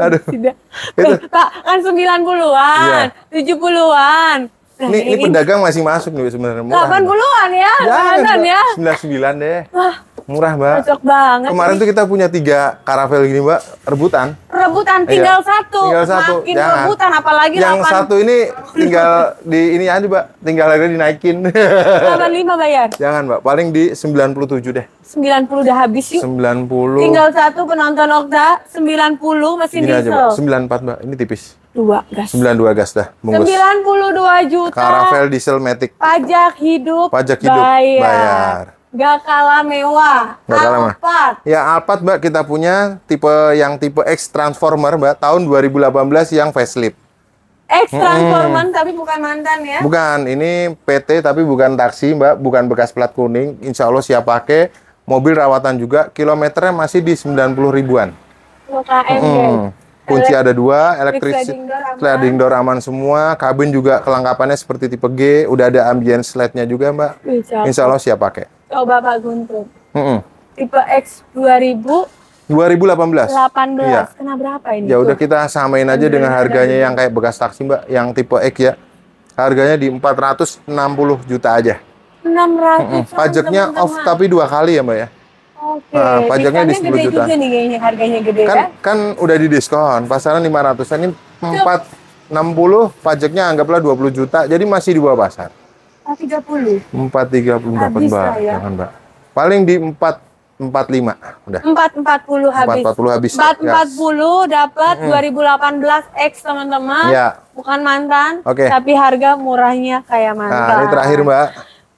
Aduh. Itu. Pak, kan 90-an, 70-an. Nah, ini pedagang masih masuk nih sebenarnya. 80-an ya, jangan ya. 99 deh. Wah, murah, Mbak. Cocok banget. Kemarin tuh kita punya 3 Caravelle gini, Mbak, rebutan. Rebutan tinggal satu. Tinggal satu. Makin rebutan apalagi yang 8. Satu ini tinggal di ini aja, Mbak. Tinggal harga dinaikin. 85 bayar. Jangan, Mbak. Paling di 97 deh. 90 udah habis yuk. 90. Tinggal satu penonton Okta, 90 mesin Gini diesel. aja, Mbak. 94, Mbak. Ini tipis. 2 gas. 92 gas dah. Bungkus. 92 juta. Caravelle diesel Matic. Pajak hidup. Bayar. Gak kalah mewah. Gak kalah mewah. Alphard. Ya, Alphard, Mbak, kita punya tipe X Transformer, Mbak, tahun 2018 yang facelift. X Transformer tapi bukan mantan ya? Bukan, ini PT tapi bukan taksi, Mbak, bukan bekas plat kuning. Insya Allah siap pakai. Mobil rawatan juga, kilometernya masih di 90 ribuan. KM, kunci ada 2, elektrik sliding door aman semua, kabin juga kelengkapannya seperti tipe G, udah ada ambience LED-nya juga, Mbak. Insya Allah siap pakai. Coba Pak Guntur. Tipe X 2018. Iya. Kena berapa ini? Ya udah kita samain aja dengan harganya yang kayak bekas taksi, Mbak, yang tipe X ya. Harganya di 460 juta aja. 600. Pajaknya off tapi 2 kali ya, Mbak ya. Oke. Nah, pajaknya di 10 juta. Juga nih kayaknya harganya gede kan udah di diskon. Pasaran 500. Ini 460, pajaknya anggaplah 20 juta. Jadi masih di bawah pasar. 430. 430 dapat, Mbak. Ya? Jangan, Mbak. Paling di 445 udah. 440 habis. 440 habis. 440 dapat 2018 X, teman-teman. Ya. Bukan mantan, Oke. tapi harga murahnya kayak mantan. Nah, ini terakhir, Mbak.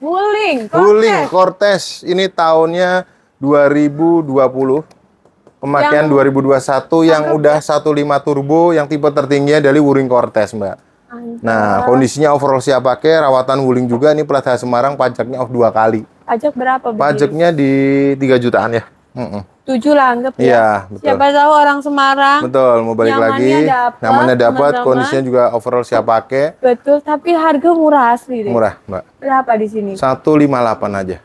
Wuling Cortez. Ini tahunnya 2020. Pemakaian 2021 yang udah 1.5 turbo, yang tipe tertingginya dari Wuling Cortez, Mbak. Nah, kondisinya overall siap pakai, rawatan Wuling juga. Ini plat Semarang, pajaknya off 2 kali. Pajak berapa? Pajaknya di 3 jutaan ya. 7 lah anggap ya. Iya, betul. Siapa tahu orang Semarang. Betul, mau balik lagi. Nyamannya dapat, kondisinya juga overall siap pakai. Betul, tapi harga murah asli deh. Murah, Mbak. Berapa di sini? 158 aja.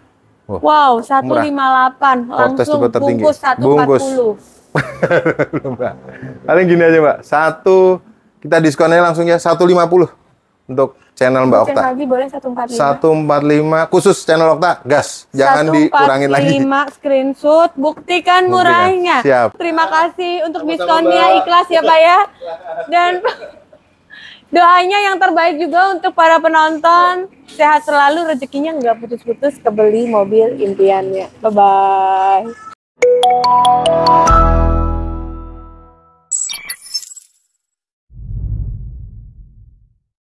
Wow, 158 langsung bungkus 140. Mbak. Paling gini aja, Mbak. Kita diskonnya langsung ya 150 untuk channel Mbak Okta. Lagi boleh 145. 145 khusus channel Okta, gas. Jangan dikurangin lagi. 145 screenshot, buktikan murahnya. Siap. Terima kasih untuk diskonnya, ikhlas ya Pak ya. Dan doanya yang terbaik juga untuk para penonton. Sehat selalu, rezekinya nggak putus-putus, kebeli mobil impiannya. Bye-bye.